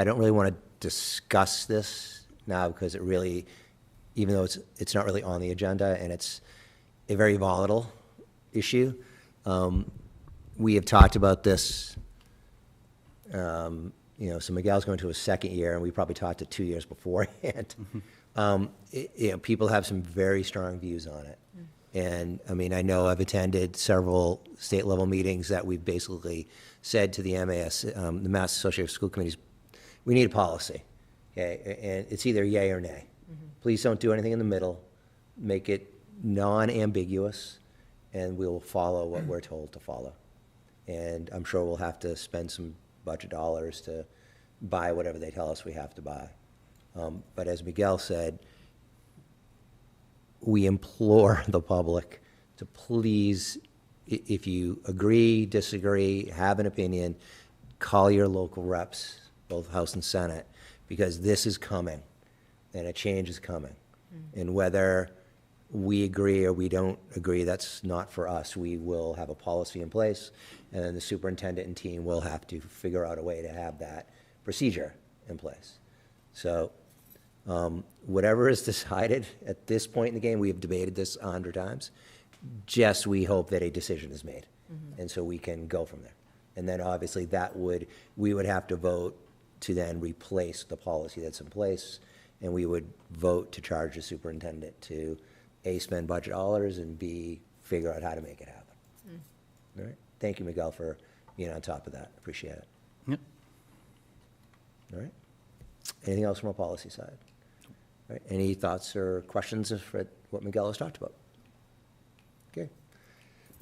don't really want to discuss this now, because it really, even though it's not really on the agenda, and it's a very volatile issue. We have talked about this, so Miguel's going to his second year, and we probably talked it 2 years beforehand. People have some very strong views on it. And, I mean, I know I've attended several state-level meetings that we've basically said to the MAS, the Mass Association of School Committees, we need a policy, okay? And it's either yay or nay. Please don't do anything in the middle. Make it non-ambiguous, and we'll follow what we're told to follow. And I'm sure we'll have to spend some budget dollars to buy whatever they tell us we have to buy. But as Miguel said, we implore the public to please, if you agree, disagree, have an opinion, call your local reps, both House and Senate, because this is coming, and a change is coming. And whether we agree or we don't agree, that's not for us. We will have a policy in place, and then the superintendent and team will have to figure out a way to have that procedure in place. So whatever is decided at this point in the game, we have debated this 100 times, just we hope that a decision is made. And so we can go from there. And then obviously we would have to vote to then replace the policy that's in place, and we would vote to charge the superintendent to A, spend budget dollars, and B, figure out how to make it happen. All right? Thank you, Miguel, for being on top of that. Appreciate it. Yep. All right? Anything else from a policy side? All right, any thoughts or questions for what Miguel has talked about?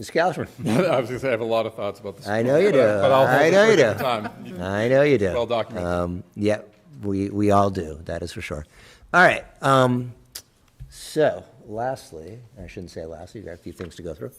Mr. Calisman? I was going to say, I have a lot of thoughts about this. I know you do. But I'll I know you do. time. I know you do. Well documented. Yeah, we all do, that is for sure. All right, so lastly, I shouldn't say lastly, we've got a few things to go through.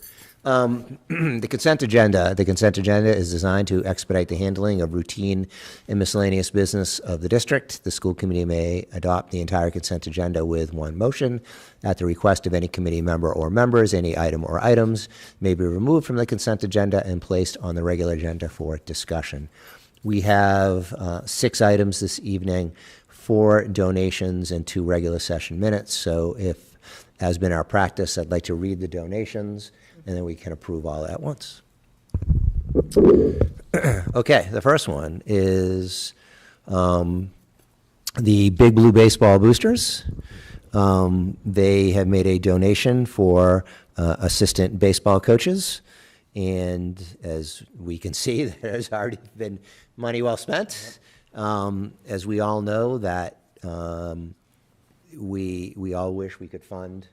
The consent agenda. The consent agenda is designed to expedite the handling of routine and miscellaneous business of the district. The school committee may adopt the entire consent agenda with one motion. At the request of any committee member or members, any item or items may be removed from the consent agenda and placed on the regular agenda for discussion. We have 6 items this evening, 4 donations and 2 regular session minutes. So if, as been our practice, I'd like to read the donations, and then we can approve all at once. Okay, the first one is the Big Blue Baseball Boosters. They have made a donation for assistant baseball coaches, and as we can see, there's already been money well spent. As we all know, that we all wish we could fund,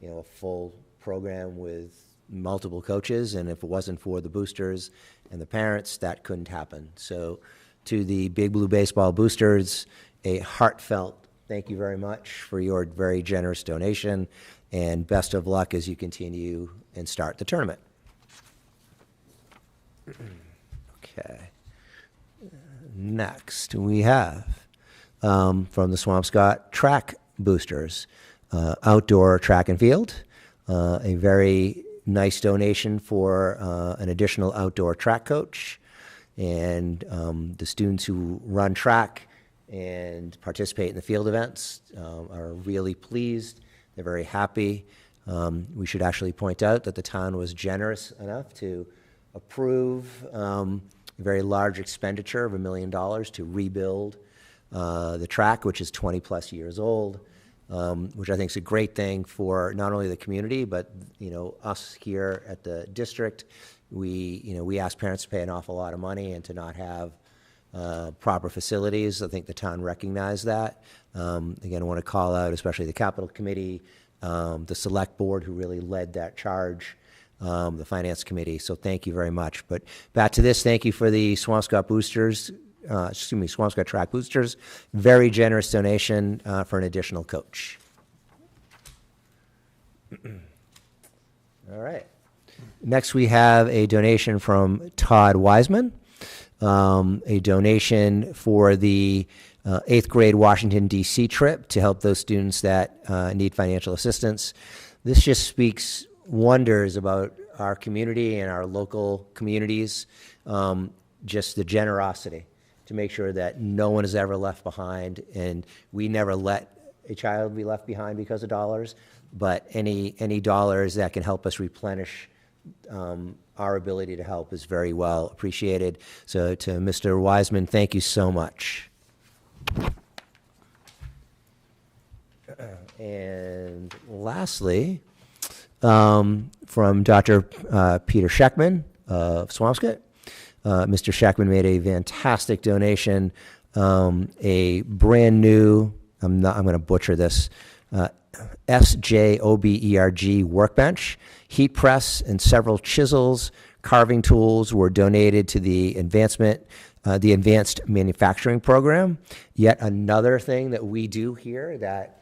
a full program with multiple coaches, and if it wasn't for the boosters and the parents, that couldn't happen. So to the Big Blue Baseball Boosters, a heartfelt thank you very much for your very generous donation, and best of luck as you continue and start the tournament. Okay. Next, we have from the Swampscott Track Boosters, outdoor track and field, a very nice donation for an additional outdoor track coach, and the students who run track and participate in the field events are really pleased. They're very happy. We should actually point out that the town was generous enough to approve a very large expenditure of $1 million to rebuild the track, which is 20-plus years old, which I think is a great thing for not only the community, but us here at the district. We ask parents to pay an awful lot of money and to not have proper facilities. I think the town recognized that. Again, I want to call out especially the Capital Committee, the Select Board, who really led that charge, the Finance Committee. So thank you very much. But back to this, thank you for the Swampscott Boosters, Swampscott Track Boosters. Very generous donation for an additional coach. All right. Next, we have a donation from Todd Wiseman, a donation for the 8th grade Washington, D.C. trip to help those students that need financial assistance. This just speaks wonders about our community and our local communities, just the generosity to make sure that no one is ever left behind, and we never let a child be left behind because of dollars, but any dollars that can help us replenish our ability to help is very well appreciated. So to Mr. Wiseman, thank you so much. And lastly, from Dr. Peter Scheckman of Swampscott. Mr. Scheckman made a fantastic donation, a brand new, I'm going to butcher this, SJOBERG workbench, heat press, and several chisels, carving tools were donated to the advanced manufacturing program. Yet another thing that we do here that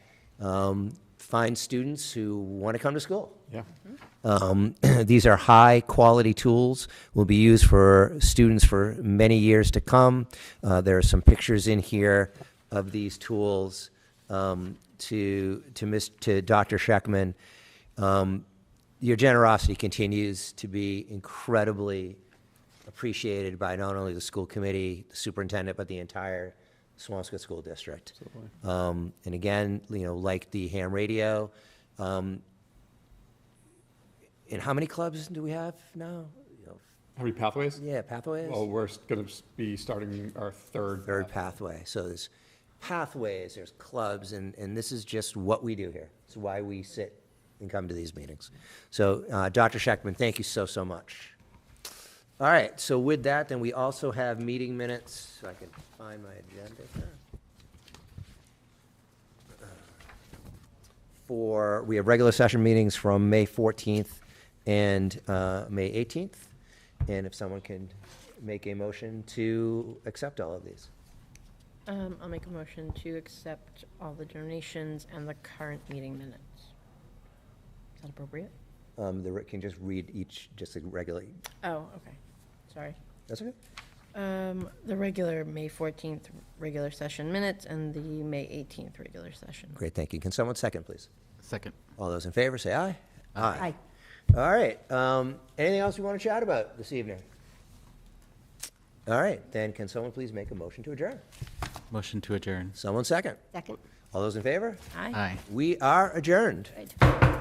finds students who want to come to school. Yeah. These are high quality tools, will be used for students for many years to come. There are some pictures in here of these tools. To Dr. Scheckman, your generosity continues to be incredibly appreciated by not only the school committee, the superintendent, but the entire Swampscott School District. And again, like the ham radio, and how many clubs do we have now? How many pathways? Yeah, pathways. Well, we're going to be starting our third pathway. So there's pathways, there's clubs, and this is just what we do here. It's why we sit and come to these meetings. So Dr. Scheckman, thank you so much. All right, so with that, then we also have meeting minutes. So I can find my agenda here. We have regular session meetings from May 14th and May 18th. And if someone can make a motion to accept all of these. I'll make a motion to accept all the donations and the current meeting minutes. Is that appropriate? Can just read each, just like regular, Oh, okay. Sorry. that's okay? The regular May 14th regular session minutes and the May 18th regular session. Great, thank you. Can someone second, please? Second. All those in favor, say aye. Aye. All right, anything else we want to chat about this evening? All right, then can someone please make a motion to adjourn? Motion to adjourn. Someone second. Second. All those in favor? Aye. Aye. We are adjourned. Right.